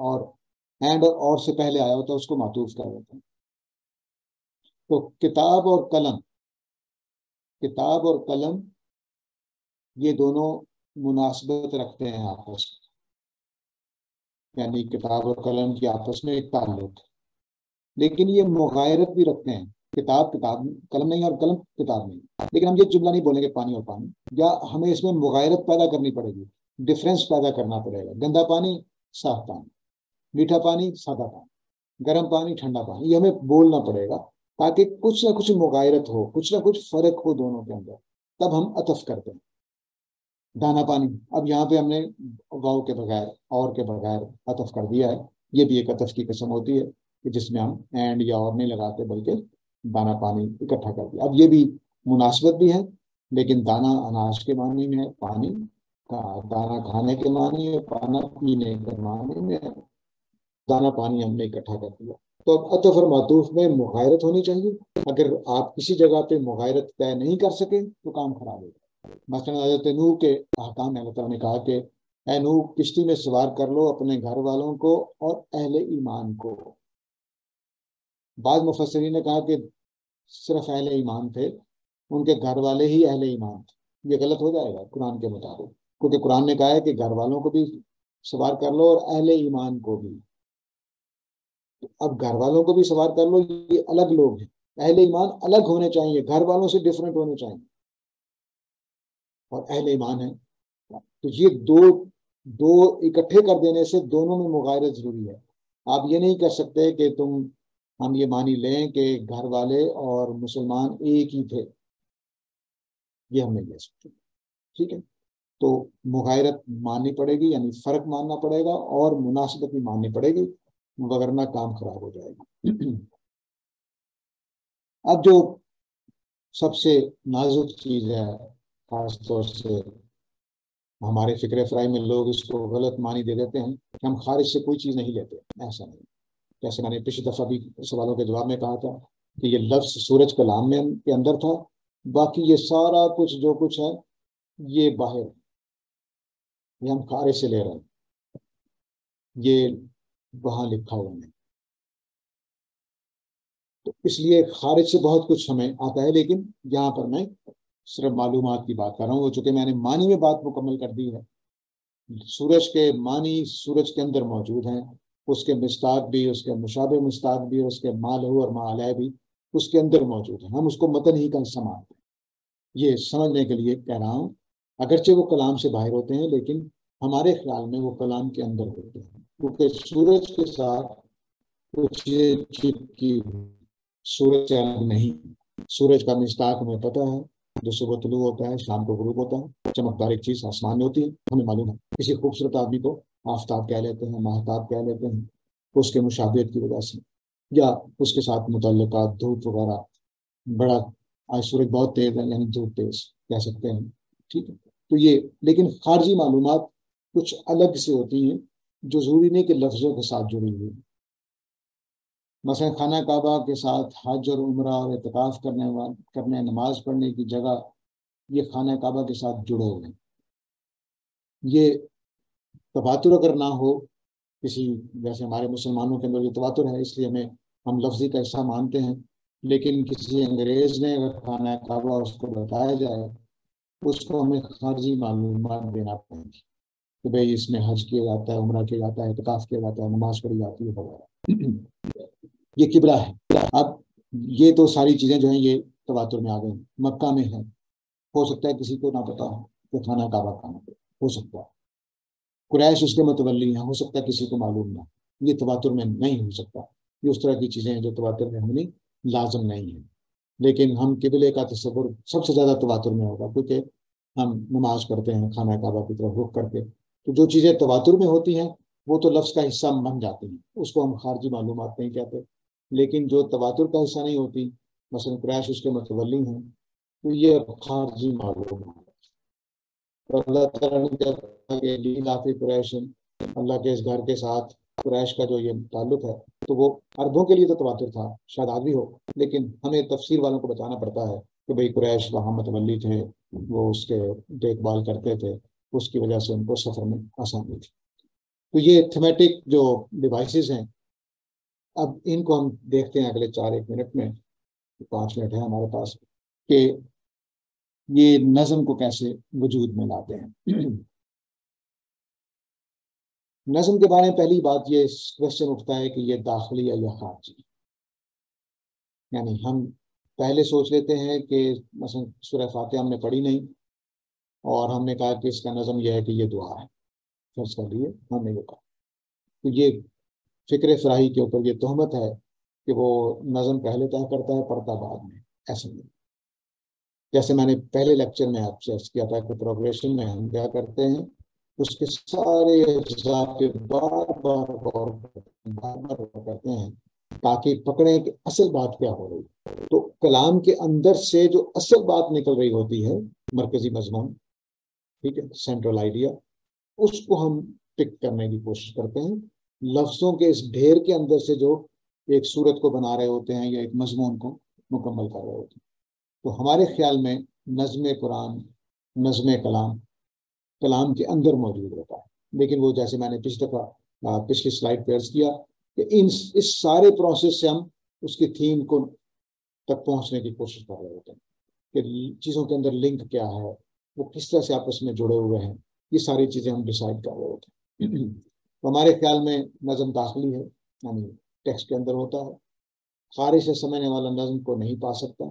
اور اینڈ اور سے پہلے آیا ہوتا ہے اس کو معطوف کر دیتے ہیں. تو کتاب اور قلم یہ دونوں مناسبت رکھتے ہیں آپس میں، یعنی کتاب اور قلم کی آپس میں ایک تعلق، لیکن یہ مغایرت بھی رکھتے ہیں. کتاب قلم نہیں اور قلم کتاب نہیں. لیکن ہم یہ جملہ نہیں بولیں گے پانی اور پانی، یا ہمیں اس میں مغایرت پیدا کرنی پڑے گی، ڈفرینس پیدا کرنا پڑے گا. گندا پانی، صاف پانی، میٹھا پانی، سادہ پانی، گرم پانی، ٹھنڈا پانی، یہ ہمیں بولنا پڑے گا تاکہ کچھ نہ کچھ مغایرت ہو، کچھ نہ کچھ فرق ہو دونوں کے اندر، تب ہم عطف کرتے ہیں. دانا پانی، اب یہاں پہ ہم نے واو کے بغیر اور کے بغیر عطف کر دیا ہے. یہ بھی ایک عطف کی قسم ہوتی ہے کہ جس میں ہم اینڈ یا اور نہیں لگاتے بلکہ دانا پانی اکٹھا کر دیا. اب یہ بھی مناسبت بھی ہے، لیکن دانا اناج کے معنی میں ہے، پانی کا دانا کھانے کے معنی میں، پانا پینے کے معنی میں ہے. دانا پانی ہم نے اکٹھا کر دیا. تو اب عطف اور معطوف میں مغایرت ہونی چاہیے. اگر آپ کسی جگہ پہ مغایرت طے نہیں کر سکے تو کام خراب ہوگا. مثلا حضرت نوح کے احکام میں اللہ تعالیٰ نے کہا کہ اے نوح کشتی میں سوار کر لو اپنے گھر والوں کو اور اہل ایمان کو. بعض مفسرین نے کہا کہ صرف اہل ایمان تھے، ان کے گھر والے ہی اہل ایمان تھے. یہ غلط ہو جائے گا قرآن کے مطابق، کیونکہ قرآن نے کہا ہے کہ گھر والوں کو بھی سوار کر لو اور اہل ایمان کو بھی. اب گھر والوں کو بھی سوار کر لو، یہ الگ لوگ ہیں. اہل ایمان الگ ہونے چاہیے، گھر والوں سے ڈفرینٹ ہونے چاہیے، اور اہل ایمان ہے. تو یہ دو اکٹھے کر دینے سے دونوں میں مغایرت ضروری ہے. آپ یہ نہیں کر سکتے کہ ہم یہ مانی لیں کہ گھر والے اور مسلمان ایک ہی تھے، یہ ہم نہیں لے سکتے. ٹھیک ہے، تو مغایرت ماننی پڑے گی، یعنی فرق ماننا پڑے گا، اور مناسبت بھی ماننی پڑے گی، وگرنہ کام خراب ہو جائے گا. اب جو سب سے نازک چیز ہے، خاص طور سے ہمارے فکر فرائی میں لوگ اس کو غلط معنی دے دیتے ہیں کہ ہم خارج سے کوئی چیز نہیں لیتے. ایسا نہیں. جیسے میں نے پچھلی دفعہ بھی سوالوں کے جواب میں کہا تھا کہ یہ لفظ سورج کلام میں کے اندر تھا، باقی یہ سارا کچھ جو کچھ ہے یہ باہر، یہ ہم خارج سے لے رہے ہیں، یہ وہاں لکھا ہوا نہیں. تو اس لیے خارج سے بہت کچھ ہمیں آتا ہے، لیکن یہاں پر میں صرف معلومات کی بات کر رہا ہوں. چونکہ میں نے معنی میں بات مکمل کر دی ہے. سورج کے معنی سورج کے اندر موجود ہیں، اس کے مصداق بھی، اس کے مشابہ مصداق بھی، اس کے مالہ اور معالیہ بھی اس کے اندر موجود ہیں. ہم اس کو متن ہی کا حصہ مانتے ہیں. یہ سمجھنے کے لیے کہہ رہا ہوں، اگرچہ وہ کلام سے باہر ہوتے ہیں لیکن ہمارے خیال میں وہ کلام کے اندر ہوتے ہیں، کیونکہ سورج کے ساتھ کچھ چپکی سورج سے الگ نہیں. سورج کا مصداق ہمیں پتہ ہے، جو صبح طلوع ہوتا ہے شام کو غروب ہوتا ہے. چمکدار ایک چیز آسمان میں ہوتی ہے، ہمیں معلوم ہے. کسی خوبصورت آدمی کو آفتاب کہہ لیتے ہیں، ماہتاب کہہ لیتے ہیں، اس کے مشابہت کی وجہ سے، یا اس کے ساتھ متعلقات دھوپ وغیرہ. بڑا آج سورج بہت تیز ہے، یعنی دھوپ تیز کہہ سکتے ہیں. ٹھیک ہے، تو یہ لیکن خارجی معلومات کچھ الگ سے ہوتی ہیں جو ضروری نہیں کہ لفظوں کے ساتھ جڑی ہوئی. مثلا خانہ کعبہ کے ساتھ حج اور عمرہ اور اعتکاف کرنے نماز پڑھنے کی جگہ، یہ خانہ کعبہ کے ساتھ جڑے ہوئے ہیں. یہ تواتر اگر نہ ہو کسی، جیسے ہمارے مسلمانوں کے اندر جو تواتر ہے اس لیے ہم لفظی کا حصہ مانتے ہیں، لیکن کسی انگریز نے اگر خانہ کعبہ اس کو بتایا جائے، اس کو ہمیں خارجی معلومات دینا پڑیں گی کہ بھئی اس میں حج کیا جاتا ہے، عمرہ کیا جاتا ہے، اعتکاف کیا جاتا ہے، نماز پڑھی جاتی ہے وغیرہ. یہ قبلہ ہے. اب یہ تو ساری چیزیں جو ہیں یہ تواتر میں آ گئی. مکہ میں ہے، ہو سکتا ہے کسی کو نہ پتا ہو کہ خانہ کعبہ کہاں پہ، ہو سکتا ہے قریش اس کے متولی ہیں، ہو سکتا ہے کسی کو معلوم نہ. یہ تواتر میں نہیں ہو سکتا. یہ اس طرح کی چیزیں ہیں جو تواتر میں ہونی لازم نہیں ہے. لیکن ہم قبلے کا تصور سب سے زیادہ تواتر میں ہوگا، کیونکہ ہم نماز پڑھتے ہیں خانہ کعبہ کی طرف رخ کر کے. تو جو چیزیں تواتر میں ہوتی ہیں وہ تو لفظ کا حصہ بن جاتی ہیں، اس کو ہم خارجی معلومات نہیں کہتے. لیکن جو تواتر کا حصہ نہیں ہوتی، مثلا قریش اس کے متولی ہیں، تو یہ خارجی معلومات. اللہ تعالیٰ نے کہا کہ لیلاف قریش، اللہ کے اس گھر کے ساتھ قریش کا جو یہ تعلق ہے، تو وہ عربوں کے لیے تو تواتر تھا، شاید آج بھی ہو، لیکن ہمیں تفسیر والوں کو بتانا پڑتا ہے کہ بھئی قریش وہاں متولی تھے، وہ اس کے دیکھ بھال کرتے تھے، اس کی وجہ سے ان کو سفر میں آسانی تھی. تو یہ تھیمیٹک جو ڈیوائسز ہیں، اب ان کو ہم دیکھتے ہیں اگلے 4-1 منٹ میں، 5 منٹ ہے ہمارے پاس، کہ یہ نظم کو کیسے وجود میں لاتے ہیں۔ نظم کے بارے میں پہلی بات یہ کوشچن اٹھتا ہے کہ یہ داخلی ہے یا خارجی۔ یعنی ہم پہلے سوچ لیتے ہیں کہ مثلا سورہ فاتحہ ہم نے پڑھی نہیں اور ہم نے کہا کہ اس کا نظم یہ ہے کہ یہ دعا ہے، فرض کر لیے ہم نے یہ کہا، تو یہ فکر فراہی کے اوپر یہ تہمت ہے کہ وہ نظم پہلے طے کرتا ہے، پڑھتا بعد میں۔ ایسا نہیں، جیسے میں نے پہلے لیکچر میں آپ سے عرض کیا تھا کہ پروگریشن میں ہم کیا کرتے ہیں، اس کے سارے اجزاء پہ بار بار غور کرتے ہیں تاکہ پکڑیں کہ اصل بات کیا ہو رہی ہے۔ تو کلام کے اندر سے جو اصل بات نکل رہی ہوتی ہے، مرکزی مضمون، ٹھیک ہے، سینٹرل آئیڈیا، اس کو ہم پک کرنے کی کوشش کرتے ہیں۔ لفظوں کے اس ڈھیر کے اندر سے جو ایک صورت کو بنا رہے ہوتے ہیں یا ایک مضمون کو مکمل کر رہے ہوتے ہیں۔ تو ہمارے خیال میں نظم قرآن، نظم کلام، کلام کے اندر موجود ہوتا ہے، لیکن وہ جیسے میں نے پچھلی سلائڈ پہ عرض کیا کہ اس سارے پروسیس سے ہم اس کی تھیم کو تک پہنچنے کی کوشش کر رہے ہوتے ہیں کہ چیزوں کے اندر لنک کیا ہے، وہ کس طرح سے آپس میں جڑے ہوئے ہیں، یہ ساری چیزیں ہم ڈیسائیڈ کر رہے ہوتے ہیں۔ تو ہمارے خیال میں نظم داخلی ہے، یعنی ٹیکسٹ کے اندر ہوتا ہے، خارج سے سمجھنے والا نظم کو نہیں پا سکتا۔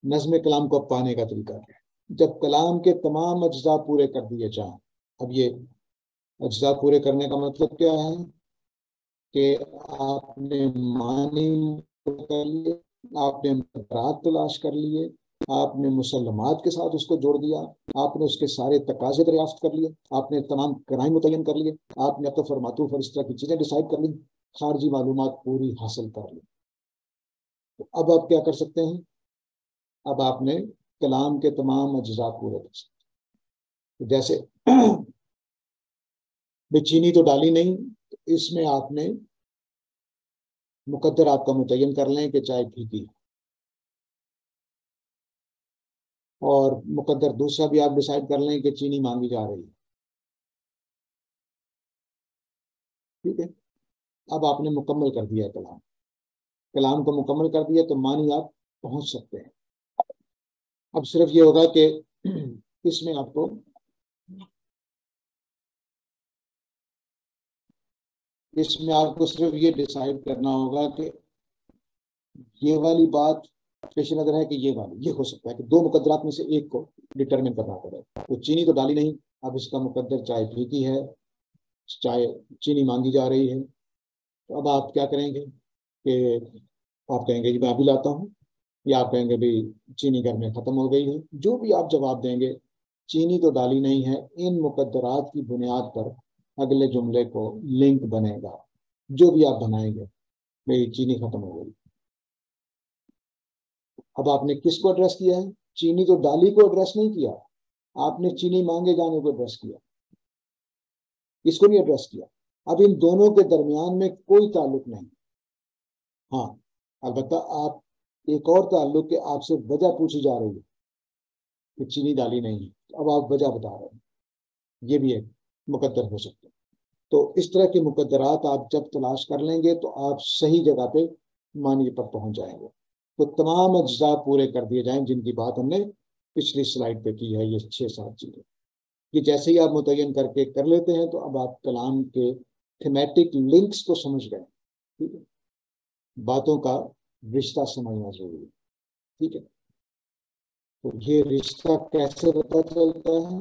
نظم کلام کو پانے کا طریقہ کیا ہے؟ جب کلام کے تمام اجزاء پورے کر دیے جائیں، اب یہ اجزاء پورے کرنے کا مطلب کیا ہے کہ آپ نے معنی کر لیے، آپ نے مقررات تلاش کر لیے، آپ نے مسلمات کے ساتھ اس کو جوڑ دیا، آپ نے اس کے سارے تقاضے دریافت کر لیے، آپ نے تمام قرائن متعین کر لیے، آپ نے عطف اور معطوف اور اس طرح کی چیزیں ڈیسائیڈ کر لی، خارجی معلومات پوری حاصل کر لی۔ تو اب آپ کیا کر سکتے ہیں؟ اب آپ نے کلام کے تمام اجزاء پورے کر سکتے ہیں۔ جیسے بے چینی تو ڈالی نہیں، تو اس میں آپ نے مقدر آپ کا متعین کر لیں کہ چائے پھیکی، اور مقدر دوسرا بھی آپ ڈیسائیڈ کر لیں کہ چینی مانگی جا رہی ہے، ٹھیک ہے۔ اب آپ نے مکمل کر دیا کلام کو مکمل کر دیا، تو معنی آپ پہنچ سکتے ہیں۔ اب صرف یہ ہوگا کہ اس میں آپ کو صرف یہ ڈیسائیڈ کرنا ہوگا کہ یہ والی بات پیش نظر ہے کہ یہ ہو سکتا ہے کہ دو مقدرات میں سے ایک کو ڈٹرمن کرنا پڑے۔ تو چینی تو ڈالی نہیں، اب اس کا مقدر چائے پھیکی ہے، چائے چینی مانگی جا رہی ہے۔ تو اب آپ کیا کریں گے کہ آپ کہیں گے جی میں ابھی لاتا ہوں، یا آپ کہیں گے بھی چینی گھر میں ختم ہو گئی ہے۔ جو بھی آپ جواب دیں گے، چینی تو ڈالی نہیں ہے، ان مقدرات کی بنیاد پر اگلے جملے کو لنک بنے گا، جو بھی آپ بنائیں گے، میری چینی ختم ہو گئی۔ اب آپ نے کس کو ایڈریس کیا ہے؟ چینی تو ڈالی کو ایڈریس نہیں کیا، آپ نے چینی مانگے جانے کو ایڈریس کیا، اس کو نہیں ایڈریس کیا۔ اب ان دونوں کے درمیان میں کوئی تعلق نہیں۔ ہاں البتہ آپ ایک اور تعلق کہ آپ سے وجہ پوچھی جا رہی ہے کہ چینی ڈالی نہیں ہے، اب آپ وجہ بتا رہے ہیں، یہ بھی ایک مقدر ہو سکتا ہے۔ تو اس طرح کے مقدرات آپ جب تلاش کر لیں گے تو آپ صحیح جگہ پہ معنی پر پہنچ جائیں گے۔ تو تمام اجزاء پورے کر دیے جائیں جن کی بات ہم نے پچھلی سلائڈ پہ کی ہے، یہ 6-7 چیزیں، کہ جیسے ہی آپ متعین کر کے کر لیتے ہیں تو اب آپ کلام کے تھیمیٹک لنکس کو سمجھ گئے، ٹھیک ہے، باتوں کا رشتہ سمجھنا ضروری ہے، ٹھیک ہے۔ تو یہ رشتہ کیسے پتہ چلتا ہے؟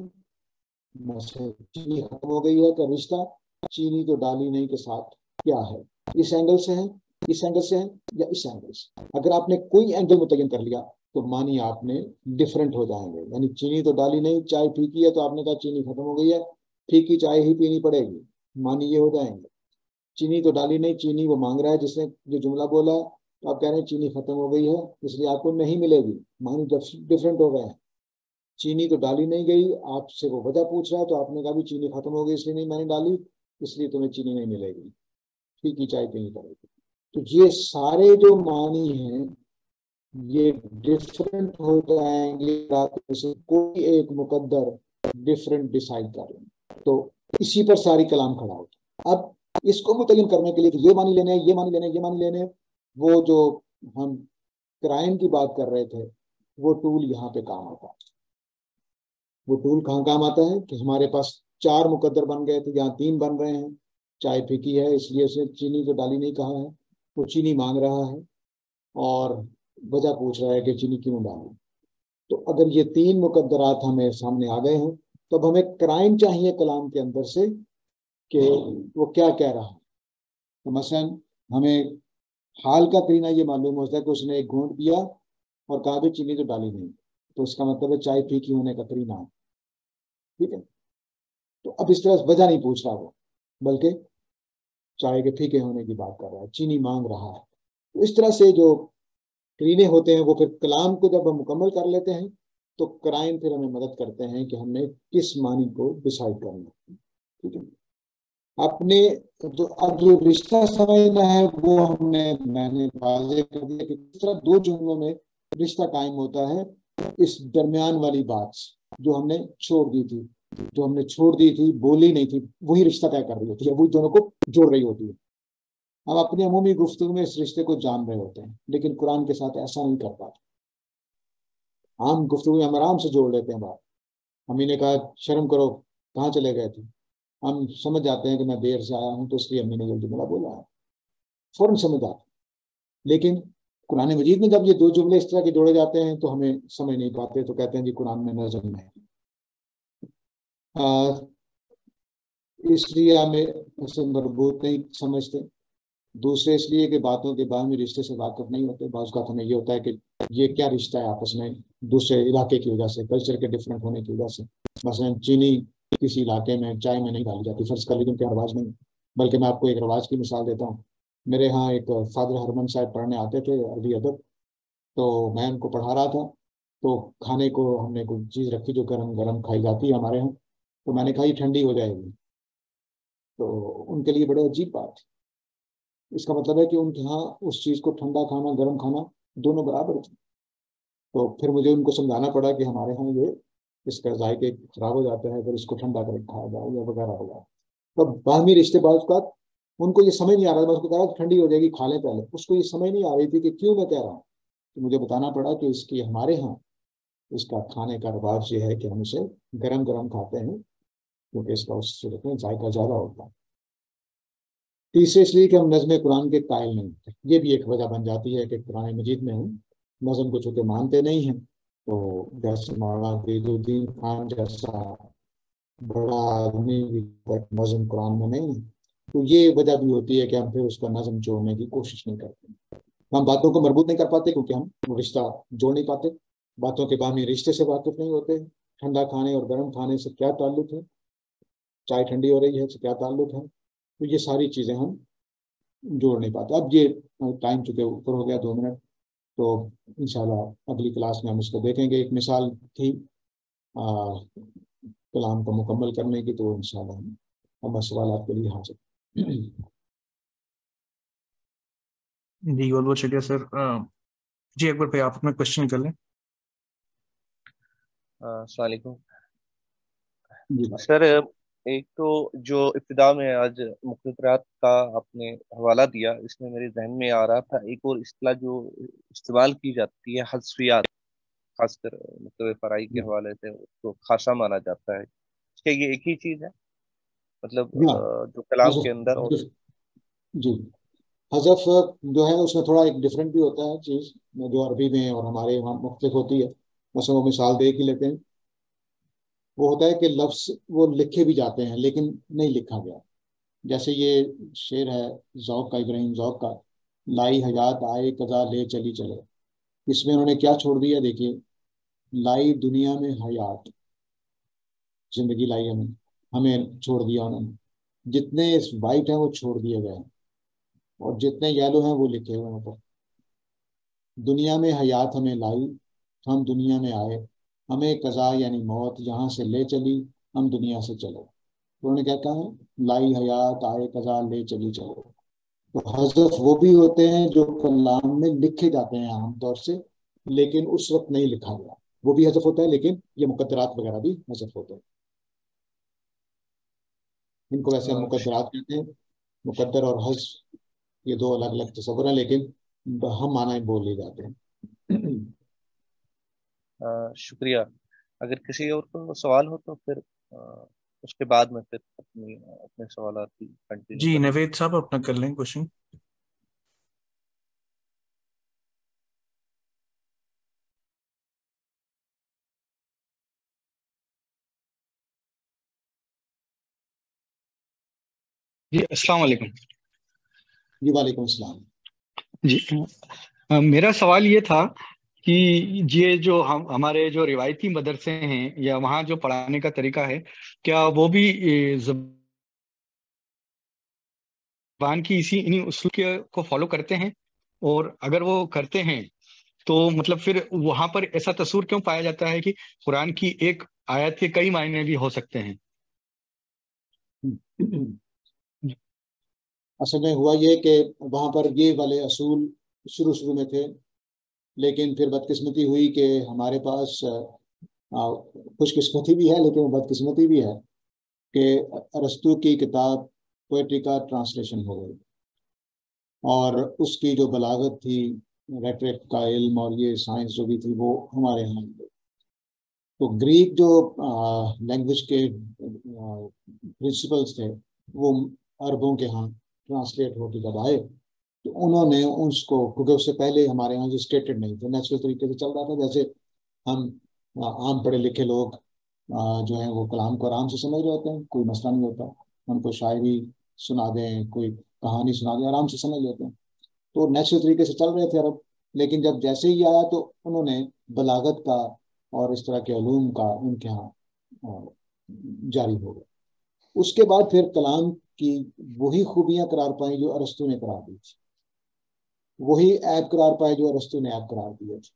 مثلا چینی ختم ہو گئی ہے کا رشتہ چینی تو ڈالی نہیں کے ساتھ کیا ہے؟ اس اینگل سے ہے، اس اینگل سے ہے، یا اس اینگل سے؟ اگر آپ نے کوئی اینگل متعین کر لیا تو معنی آپ نے ڈفرینٹ ہو جائیں گے۔ یعنی چینی تو ڈالی نہیں، چائے پھیکی ہے، تو آپ نے کہا چینی ختم ہو گئی ہے، پھیکی چائے ہی پینی پڑے گی، معنی یہ ہو جائیں گے۔ چینی تو ڈالی نہیں، چینی وہ مانگ رہا ہے جس نے جو جملہ بولا ہے، تو آپ کہہ رہے ہیں چینی ختم ہو گئی ہے اس لیے آپ کو نہیں ملے گی، معنی ڈفرینٹ ہو گئے ہیں۔ چینی تو ڈالی نہیں گئی، آپ سے وہ وجہ پوچھ رہا ہے، تو آپ نے کہا بھی چینی ختم ہو گئی اس لیے نہیں میں نے ڈالی، اس لیے تمہیں چینی نہیں ملے گی، پھیکی چائے پینی پڑے گی۔ تو یہ سارے جو معنی ہیں یہ ڈفرینٹ ہو جائیں گے، آپ میں سے کوئی ایک مقدر ڈفرینٹ ڈیسائیڈ کر لیں۔ تو اسی پر ساری کلام کھڑا ہوتا ہے۔ اب اس کو متعین کرنے کے لیے تو یہ مانی لینے، یہ مانی لینے، یہ مانی لینے، وہ جو ہم کرائم کی بات کر رہے تھے وہ ٹول یہاں پہ کام آتا ہے۔ وہ ٹول کہاں کام آتا ہے کہ ہمارے پاس 4 مقدر بن گئے تھے، یہاں 3 بن رہے ہیں۔ چائے پھیکی ہے اس لیے اسے چینی تو ڈالی نہیں کہا ہے، وہ چینی مانگ رہا ہے اور وجہ پوچھ رہا ہے کہ چینی کیوں ڈالی۔ تو اگر یہ 3 مقدرات ہمیں سامنے آ گئے ہیں تو اب ہمیں کرائم چاہیے کلام کے اندر سے کہ وہ کیا کہہ رہا ہے۔ تو مثلا ہمیں حال کا قرینہ یہ معلوم ہوتا ہے کہ اس نے ایک گھونٹ پیا اور کہا بھی چینی تو ڈالی نہیں، تو اس کا مطلب ہے چائے پھیکی ہونے کا قرینہ ہے، ٹھیک ہے۔ تو اب اس طرح وجہ نہیں پوچھ رہا وہ، بلکہ چائے کے پھیکے ہونے کی بات کر رہا ہے، چینی مانگ رہا ہے۔ تو اس طرح سے جو کرینے ہوتے ہیں وہ پھر کلام کو جب ہم مکمل کر لیتے ہیں تو کرائم پھر ہمیں مدد کرتے ہیں کہ ہم نے کس معنی کو ڈیسائیڈ کرنا ہے، ٹھیک ہے۔ اپنے تو اب جو رشتہ سمجھنا ہے وہ میں نے واضح کر دیا کہ کس طرح 2 جملوں میں رشتہ قائم ہوتا ہے اس درمیان والی بات جو ہم نے چھوڑ دی تھی، بولی نہیں تھی، وہی رشتہ طے کر رہی ہوتی ہے، وہی دونوں کو جوڑ رہی ہوتی ہے۔ ہم اپنی عمومی گفتگو میں اس رشتے کو جان رہے ہوتے ہیں لیکن قرآن کے ساتھ ایسا نہیں کر پاتے۔ عام گفتگو میں ہم آرام سے جوڑ لیتے ہیں بات۔ امی نے کہا شرم کرو کہاں چلے گئے تھے، ہم سمجھ جاتے ہیں کہ میں دیر سے آیا ہوں تو اس لیے امی نے یہ جملہ بولا ہے، فوراً سمجھ آتا ہے۔ لیکن قرآن مجید میں جب یہ 2 جملے اس طرح کے جوڑے جاتے ہیں تو ہمیں سمجھ نہیں پاتے، تو کہتے ہیں جی قرآن میں نظم ہے، اس لیے ہمیں اسے مربوط نہیں سمجھتے۔ دوسرے اس لیے کہ باتوں کے باہمی رشتے سے واقف نہیں ہوتے۔ بعض اوقات ہمیں یہ ہوتا ہے کہ یہ کیا رشتہ ہے آپس میں، دوسرے علاقے کی وجہ سے، کلچر کے ڈفرینٹ ہونے کی وجہ سے۔ مثلا چینی کسی علاقے میں چائے میں نہیں ڈالی جاتی، فرض کر لیجیے کہ رواج نہیں، بلکہ میں آپ کو ایک رواج کی مثال دیتا ہوں۔ میرے ہاں ایک فادر ہرمن صاحب پڑھنے آتے تھے عربی ادب، تو میں ان کو پڑھا رہا تھا، تو کھانے کو ہم نے کوئی چیز رکھی جو گرم گرم کھائی جاتی ہے ہمارے ہاں، تو میں نے کہا یہ ٹھنڈی ہو جائے گی، تو ان کے لیے بڑے عجیب بات۔ اس کا مطلب ہے کہ ان کے ہاں اس چیز کو ٹھنڈا کھانا گرم کھانا دونوں برابر تھے۔ تو پھر مجھے ان کو سمجھانا پڑا کہ ہمارے ہاں یہ اس کا ذائقے خراب ہو جاتا ہے، پھر اس کو ٹھنڈا کر کھایا جائے یا وغیرہ ہوگا۔ تو باہمی رشتے بعض اوقات ان کو یہ سمجھ نہیں آ رہا تھا، میں اس کو کہہ رہا ٹھنڈی ہو جائے گی کھا لیں پہلے، اس کو یہ سمجھ نہیں آ رہی تھی کہ کیوں میں کہہ رہا ہوں۔ تو مجھے بتانا پڑا کہ اس کی ہمارے ہاں اس کا کھانے کا رواج یہ ہے کہ ہم اسے گرم گرم کھاتے ہیں کیونکہ اس کا اس صورت میں ذائقہ زیادہ ہوتا ہے۔ تیسرے اس لیے کہ ہم نظم قرآن کے قائل نہیں ہوتے، یہ بھی ایک وجہ بن جاتی ہے کہ قرآن مجید میں ہم نظم کو چونکہ مانتے نہیں ہیں، تو جیسے مولانا فرید الدین خان جیسا بڑا آدمی بھی نظم قرآن میں نہیں ہے، تو یہ وجہ بھی ہوتی ہے کہ ہم پھر اس کا نظم جوڑنے کی کوشش نہیں کرتے۔ ہم باتوں کو مربوط نہیں کر پاتے کیونکہ ہم رشتہ جوڑ نہیں پاتے، باتوں کے باہمی رشتے سے واقف نہیں ہوتے۔ ٹھنڈا کھانے اور گرم کھانے سے کیا تعلق ہے، چائے ٹھنڈی ہو رہی ہے سے کیا تعلق ہے، تو یہ ساری چیزیں ہم جوڑ نہیں پاتے۔ اب یہ ٹائم چونکہ اوپر ہو گیا 2 منٹ، تو انشاءاللہ اگلی کلاس میں ہم اس کو دیکھیں گے۔ ایک مثال تھی کلام کو مکمل کرنے کی، تو انشاءاللہ ہم سوالات کے لیے حاضر۔ جی بہت بہت شکریہ سر۔ جی اکبر بھائی آپ اپنا کوشچن کر لیں۔ السلام علیکم جی سر۔ ایک تو جو ابتدا میں آج مختصرات کا آپ نے حوالہ دیا، اس میں میرے ذہن میں آ رہا تھا ایک اور اصطلاح جو استعمال کی جاتی ہے، حذفیات، خاص کر مکتب فرائی کے حوالے سے اس کو خاصا مانا جاتا ہے، کیا یہ ایک ہی چیز ہے؟ مطلب جو کلام کے اندر اور جی حذف جو ہے اس میں تھوڑا ایک ڈفرینٹ بھی ہوتا ہے چیز، جو عربی میں اور ہمارے وہاں مختلف ہوتی ہے۔ مثلا وہ مثال دے ہی لیتے ہیں، وہ ہوتا ہے کہ لفظ وہ لکھے بھی جاتے ہیں لیکن نہیں لکھا گیا۔ جیسے یہ شعر ہے ذوق کا، ابراہیم ذوق کا، لائی حیات آئے قضا لے چلی چلے، اس میں انہوں نے کیا چھوڑ دیا؟ دیکھیے، لائی دنیا میں حیات، زندگی لائی ہمیں چھوڑ دیا انہوں نے، جتنے وائٹ ہیں وہ چھوڑ دیے گئے ہیں اور جتنے یلو ہیں وہ لکھے ہوئے ہیں پر۔ دنیا میں حیات ہمیں لائی، ہم دنیا میں آئے، ہمیں قضا یعنی موت یہاں سے لے چلی، ہم دنیا سے چلے۔ انہوں نے کیا کہا ہے؟ لائی حیات آئے قضا لے چلی چلو۔ تو حذف وہ بھی ہوتے ہیں جو کلام میں لکھے جاتے ہیں عام طور سے، لیکن اس وقت نہیں لکھا گیا، وہ بھی حذف ہوتا ہے، لیکن یہ مقدرات وغیرہ بھی حذف ہوتے ہیں۔ ان کو ویسے ہم مقدرات کہتے ہیں. مقدر اور حذف یہ دو الگ الگ تصور ہیں، لیکن ہم معنی بول لیے جاتے ہیں. شکریہ. اگر کسی اور کو سوال ہو تو پھر اس کے بعد میں پھر اپنے سوالات کی کنٹینیو جی کروں. نوید صاحب اپنا کر لیں کوشچن. جی السلام علیکم. جی وعلیکم السلام. جی میرا سوال یہ تھا کہ یہ جو ہمارے جو روایتی مدرسے ہیں یا وہاں جو پڑھانے کا طریقہ ہے، کیا وہ بھی زبان کی انہی اصول کو فالو کرتے ہیں؟ اور اگر وہ کرتے ہیں تو مطلب پھر وہاں پر ایسا تصور کیوں پایا جاتا ہے کہ قرآن کی ایک آیت کے کئی معنی بھی ہو سکتے ہیں؟ اصل میں ہوا یہ کہ وہاں پر یہ والے اصول شروع میں تھے، لیکن پھر بدقسمتی ہوئی کہ ہمارے پاس خوش قسمتی بھی ہے لیکن بدقسمتی بھی ہے کہ ارسطو کی کتاب پوئٹری کا ٹرانسلیشن ہو گئی، اور اس کی جو بلاغت تھی، ریٹرک کا علم اور یہ سائنس جو بھی تھی وہ ہمارے یہاں. تو گریک جو لینگویج کے پرنسپلس تھے وہ عربوں کے ہاں ٹرانسلیٹ ہو کے جب آئے تو انہوں نے اس کو، کیونکہ اس سے پہلے ہمارے یہاں جو اسٹیٹڈ نہیں تھے، نیچرل طریقے سے چل رہا تھا. جیسے ہم عام پڑھے لکھے لوگ جو ہیں وہ کلام کو آرام سے سمجھ رہے ہوتے ہیں، کوئی مسئلہ نہیں ہوتا. ہم کو شاعری سنا دیں، کوئی کہانی سنا دیں، آرام سے سمجھ لیتے ہیں. تو نیچرل طریقے سے چل رہے تھے عرب. لیکن جب جیسے ہی آیا تو انہوں نے بلاغت کا اور اس طرح کے علوم کا ان کے ہاں جاری ہو گیا. اس کے بعد پھر کلام کی وہی خوبیاں قرار پائیں جو ارسطو نے قرار دی تھی، وہی عیب قرار پائے جو ارسطو نے عیب قرار دیے تھے.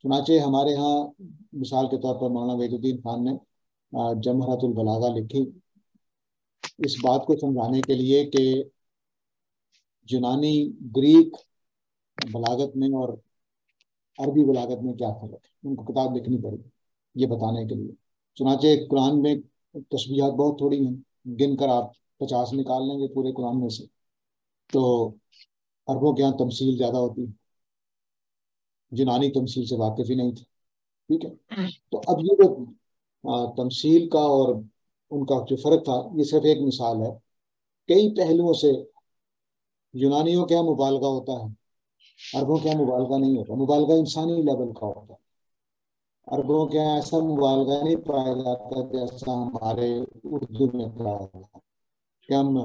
چنانچہ ہمارے ہاں مثال کے طور پر مولانا وحید الدین خان نے جمہرۃ البلاغہ لکھی اس بات کو سمجھانے کے لیے کہ یونانی گریک بلاغت میں اور عربی بلاغت میں کیا فرق ہے. ان کو کتاب لکھنی پڑی یہ بتانے کے لیے. چنانچہ قرآن میں تشبیہات بہت تھوڑی ہیں، گن کر آپ 50 نکال لیں گے پورے قرآن میں سے. تو عربوں کے یہاں تمثیل زیادہ ہوتی ہے، یونانی تمثیل سے واقف ہی نہیں تھے. ٹھیک ہے. تو اب یہ جو تمثیل کا اور ان کا جو فرق تھا یہ صرف ایک مثال ہے. کئی پہلوؤں سے یونانیوں کے یہاں مبالغہ ہوتا ہے، عربوں کے یہاں مبالغہ نہیں ہوتا. مبالغہ انسانی لیول کا ہوتا ہے. عربوں کے یہاں ایسا مبالغہ نہیں پایا جاتا جیسا ہمارے اردو میں پایا جاتا کہ ہم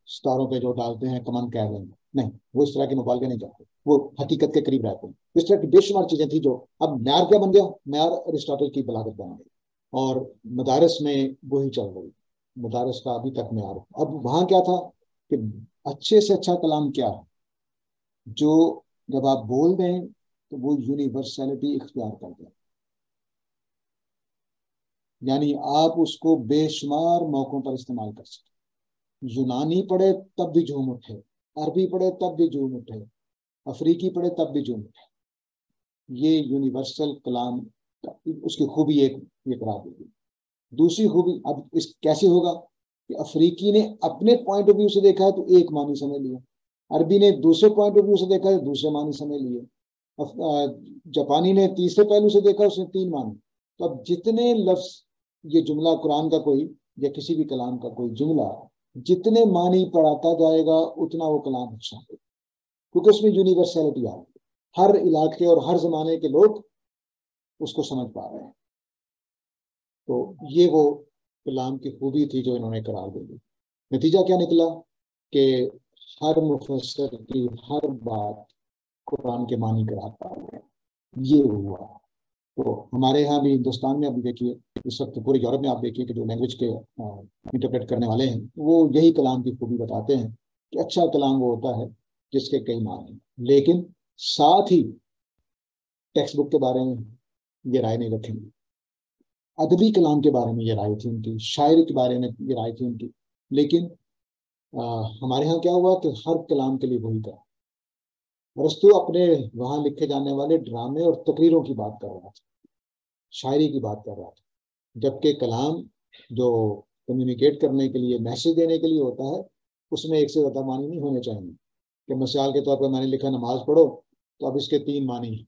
ستاروں پہ جو ڈالتے ہیں کمن کہہ رہے ہیں. نہیں، وہ اس طرح کے مبالغے نہیں جاتے، وہ حقیقت کے قریب رہتے ہیں. اس طرح کی بے شمار چیزیں تھیں جو اب معیار کیا بن گیا، معیار ارسطاٹل کی بلاغت بن گئی، اور مدارس میں وہی چل رہی. مدارس کا ابھی تک معیار. اب وہاں کیا تھا کہ اچھے سے اچھا کلام کیا ہے جو جب آپ بول دیں تو وہ یونیورسلٹی اختیار کر دیں، یعنی آپ اس کو بے شمار موقعوں پر استعمال کر سکتے. یونانی پڑھے تب بھی جھوم اٹھے، عربی پڑھے تب بھی جھوم اٹھے، افریقی پڑھے تب بھی جھوم اٹھے. یہ یونیورسل کلام اس کی خوبی ایک یہ قرار دی گئی. دوسری خوبی اب اس کیسے ہوگا کہ افریقی نے اپنے پوائنٹ آف ویو سے دیکھا ہے تو ایک معنی سمجھ لیا، عربی نے دوسرے پوائنٹ آف ویو سے دیکھا ہے تو دوسرے معنی سمجھ لیے، جاپانی نے تیسرے پہلو سے دیکھا اس نے 3 معنی. تو اب جتنے لفظ یہ جملہ قرآن کا کوئی یا کسی بھی کلام کا کوئی جملہ جتنے معنی پڑھاتا جائے گا اتنا وہ کلام اچھا ہوگا، کیونکہ اس میں یونیورسلٹی آ رہی ہے. ہر علاقے اور ہر زمانے کے لوگ اس کو سمجھ پا رہے ہیں. تو یہ وہ کلام کی خوبی تھی جو انہوں نے قرار دے دی. نتیجہ کیا نکلا کہ ہر مفسر کی ہر بات قرآن کے معنی قرار پا رہے ہیں. یہ ہوا. تو ہمارے یہاں بھی ہندوستان میں ابھی دیکھیے، اس وقت پورے یورپ میں آپ دیکھیے کہ جو لینگویج کے انٹرپریٹ کرنے والے ہیں وہ یہی کلام کی خوبی بتاتے ہیں کہ اچھا کلام وہ ہوتا ہے جس کے کئی معنی ہیں. لیکن ساتھ ہی ٹیکسٹ بک کے بارے میں یہ رائے نہیں رکھیں گے، ادبی کلام کے بارے میں یہ رائے تھی ان کی، شاعری کے بارے میں یہ رائے تھی ان کی. لیکن ہمارے ہاں کیا ہوا کہ ہر کلام کے لیے وہی کہا. ارسطو اپنے وہاں لکھے جانے والے ڈرامے اور تقریروں کی بات کر رہا تھا، شاعری کی بات کر رہا تھا، جبکہ کلام جو کمیونیکیٹ کرنے کے لیے، میسج دینے کے لیے ہوتا ہے، اس میں ایک سے زیادہ معنی نہیں ہونے چاہیے. کہ مثال کے طور پر میں نے لکھا نماز پڑھو، تو اب اس کے 3 معنی ہیں.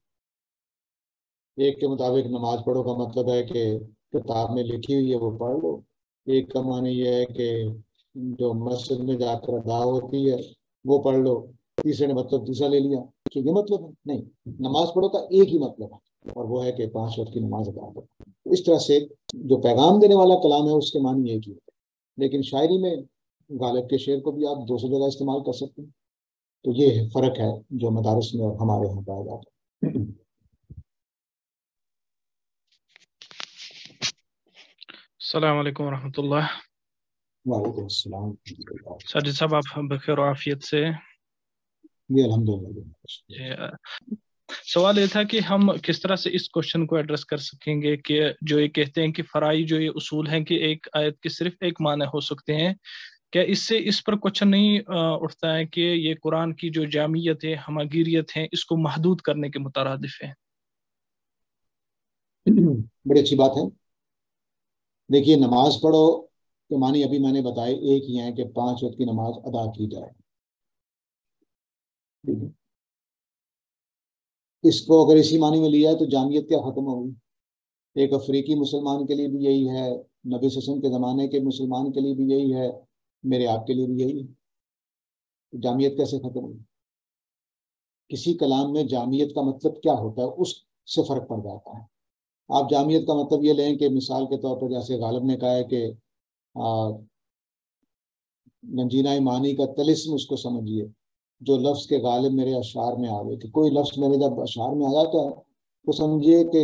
ایک کے مطابق نماز پڑھو کا مطلب ہے کہ کتاب میں لکھی ہوئی ہے وہ پڑھ لو. ایک کا معنی یہ ہے کہ جو مسجد میں جا کر ادا ہوتی ہے وہ پڑھ لو. تیسرے نے مطلب تیسرا لے لیا کہ یہ مطلب ہے. نہیں، نماز پڑھو کا ایک ہی مطلب ہے، اور وہ ہے کہ 5 وقت کی نماز ادا کرو. اس طرح سے جو پیغام دینے والا کلام ہے اس کے معنی ایک ہی ہے. لیکن شاعری میں غالب کے شعر کو بھی آپ 200 جگہ استعمال کر سکتے ہیں. تو یہ فرق ہے جو مدارس میں اور ہمارے یہاں پایا جاتا ہے. السلام علیکم ورحمۃ اللہ. وعلیکم السلام. ساجد صاحب آپ بخیر و عافیت سے؟ جی الحمد للہ. سوال یہ تھا کہ ہم کس طرح سے اس کوشچن کو ایڈریس کر سکیں گے کہ جو یہ کہتے ہیں کہ فرائی جو یہ اصول ہیں کہ ایک آیت کے صرف ایک معنی ہو سکتے ہیں، کیا اس سے اس پر کوشچن نہیں اٹھتا ہے کہ یہ قرآن کی جو جامعیت ہے، ہماگیریت ہے، اس کو محدود کرنے کے مترادف ہے؟ بڑی اچھی بات ہے. دیکھیے، نماز پڑھو کے معنی ابھی میں نے بتائے ایک ہی ہیں کہ 5 وقت کی نماز ادا کی جائے. اس کو اگر اسی معنی میں لیا ہے تو جامعیت کیا ختم ہوگی؟ ایک افریقی مسلمان کے لیے بھی یہی ہے، نبی صلی اللہ علیہ وسلم کے زمانے کے مسلمان کے لیے بھی یہی ہے، میرے آپ کے لیے بھی یہی ہے. جامعیت کیسے ختم ہوگی؟ کسی کلام میں جامعیت کا مطلب کیا ہوتا ہے اس سے فرق پڑ جاتا ہے. آپ جامعیت کا مطلب یہ لیں کہ مثال کے طور پر جیسے غالب نے کہا ہے کہ ننجینہ معنی کا طلسم اس کو سمجھیے، جو لفظ کے غالب میرے اشعار میں آوے. کہ کوئی لفظ میرے جب اشعار میں آ جاتا ہے تو سمجھیے کہ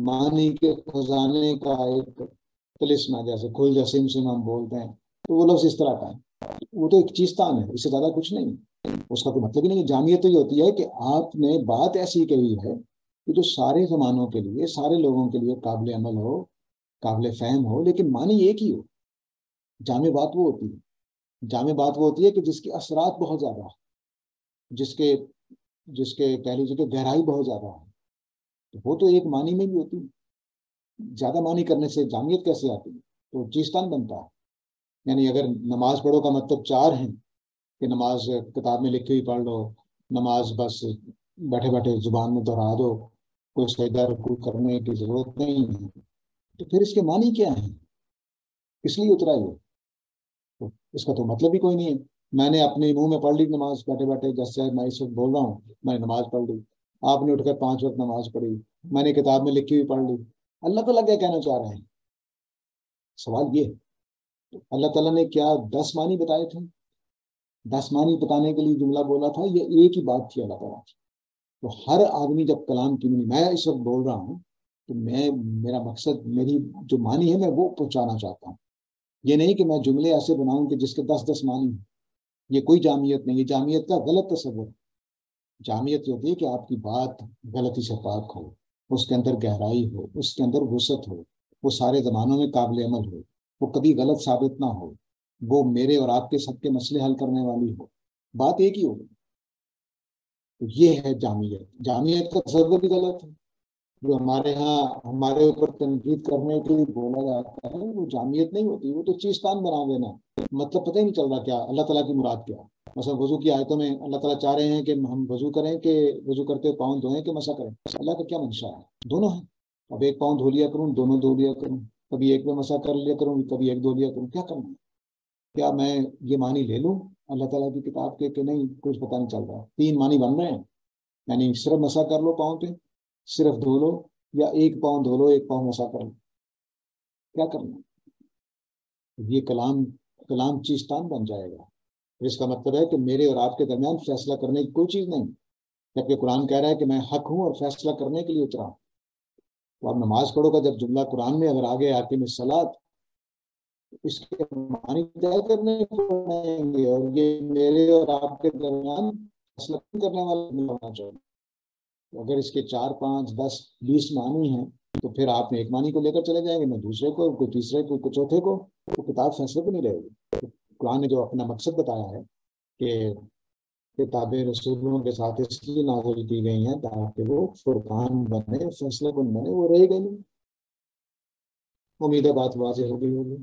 معنی کے خزانے کا ایک طلسم ہے، جیسے کھل جا سم سم ہم بولتے ہیں، تو وہ لفظ اس طرح کا ہے. وہ تو ایک چیزتان ہے، اس سے زیادہ کچھ نہیں. اس کا کوئی مطلب ہی نہیں. جامعیت تو یہ ہوتی ہے کہ آپ نے بات ایسی کہی ہے کہ جو سارے زمانوں کے لیے، سارے لوگوں کے لیے قابل عمل ہو، قابل فہم ہو، لیکن معنی ایک ہی ہو. جامع بات وہ ہوتی ہے، جامع بات وہ ہوتی ہے کہ جس کے اثرات بہت زیادہ ہے، جس کے کہہ لیجیے کہ گہرائی بہت زیادہ ہے. تو وہ تو ایک معنی میں بھی ہوتی ہے. زیادہ معنی کرنے سے جامعیت کیسے آتی ہے؟ تو چیزتان بنتا ہے. یعنی اگر نماز پڑھو کا مطلب 4 ہیں کہ نماز کتاب میں لکھی ہوئی پڑھ لو، نماز بس بیٹھے بیٹھے زبان میں دہرا دو، کوئی سجدہ رکوع کرنے کی ضرورت نہیں ہے، تو پھر اس کے معنی کیا ہیں؟ اس لیے اترا ہے. تو اس کا تو مطلب ہی کوئی نہیں ہے. میں نے اپنے منہ میں پڑھ لی نماز بیٹھے بیٹھے، جیسے میں اس وقت بول رہا ہوں میں نے نماز پڑھ لی. آپ نے اٹھ کر 5 وقت نماز پڑھی، میں نے کتاب میں لکھی ہوئی پڑھ لی. اللہ تعالیٰ کیا کہنا چاہ رہے ہیں؟ سوال یہ. اللہ تعالیٰ نے کیا 10 معنی بتائے تھے؟ 10 معنی بتانے کے لیے جملہ بولا تھا؟ یہ ایک ہی بات تھی اللہ تعالیٰ کی. تو ہر آدمی جب کلام کی میں اس وقت بول رہا ہوں تو میرا مقصد، میری جو معنی ہے میں وہ پہنچانا چاہتا ہوں. یہ نہیں کہ میں جملے ایسے بناؤں کہ جس کے 10 معنی ہیں. یہ کوئی جامعیت نہیں. یہ جامعیت کا غلط تصور ہے. جامعیت یہ ہوتی ہے کہ آپ کی بات غلطی سے پاک ہو، اس کے اندر گہرائی ہو، اس کے اندر وسعت ہو، وہ سارے زمانوں میں قابل عمل ہو، وہ کبھی غلط ثابت نہ ہو، وہ میرے اور آپ کے سب کے مسئلے حل کرنے والی ہو. بات ایک ہی ہوگی. تو یہ ہے جامعیت. جامعیت کا تصور بھی غلط ہے. جو ہمارے ہاں ہمارے اوپر تنقید کرنے کے لیے بولا جاتا ہے وہ جامعیت نہیں ہوتی، وہ تو چیزتان بنا دینا. مطلب پتہ ہی نہیں چل رہا کیا اللہ تعالیٰ کی مراد کیا. مثلا وضو کی آیتوں میں اللہ تعالیٰ چاہ رہے ہیں کہ ہم وضو کریں کہ وضو کرتے پاؤں دھوئیں کہ مسا کریں. اللہ کا کیا منشا ہے؟ دونوں ہیں. اب ایک پاؤں دھو لیا کروں، دونوں دھو لیا کروں، کبھی ایک میں مسا کر لیا کروں، کبھی ایک دھو لیا کروں. کیا کرنا ہے؟ کیا میں یہ معنی لے لوں اللہ تعالیٰ کی کتاب کے کہ نہیں؟ کچھ پتہ نہیں چل رہا. 3 معنی بن رہے ہیں. یعنی صرف مسا کر لو پاؤں پہ، صرف دھو لو، یا ایک پاؤں دھو لو ایک پاؤں مسا کر لو. کیا کرنا؟ یہ کلام چیزتان بن جائے گا. اس کا مطلب ہے کہ میرے اور آپ کے درمیان فیصلہ کرنے کی کوئی چیز نہیں، جبکہ قرآن کہہ رہا ہے کہ میں حق ہوں اور فیصلہ کرنے کے لیے اترا ہوں. تو آپ نماز پڑھو گا جب جملہ قرآن میں اگر آگے آتے میں صلاۃ، اس کے معنی طے کرنے پڑیں گے، اور یہ میرے اور آپ کے درمیان فیصلہ کرنے والا ہونا چاہیے. اگر اس کے 4 5 10 20 معنی ہیں تو پھر آپ ایک معنی کو لے کر چلے جائیں گے، میں دوسرے کو، کوئی تیسرے کو، کوئی چوتھے کو. تو کتاب فیصلے کو نہیں رہے گی. قرآن نے جو اپنا مقصد بتایا ہے کہ کتابیں رسولوں کے ساتھ اس لیے نازل کی گئی ہیں تاکہ وہ فرقان بنے، فیصلے کن بنے، وہ رہے گا نہیں. امید ہے بات واضح ہو گئی ہوگی.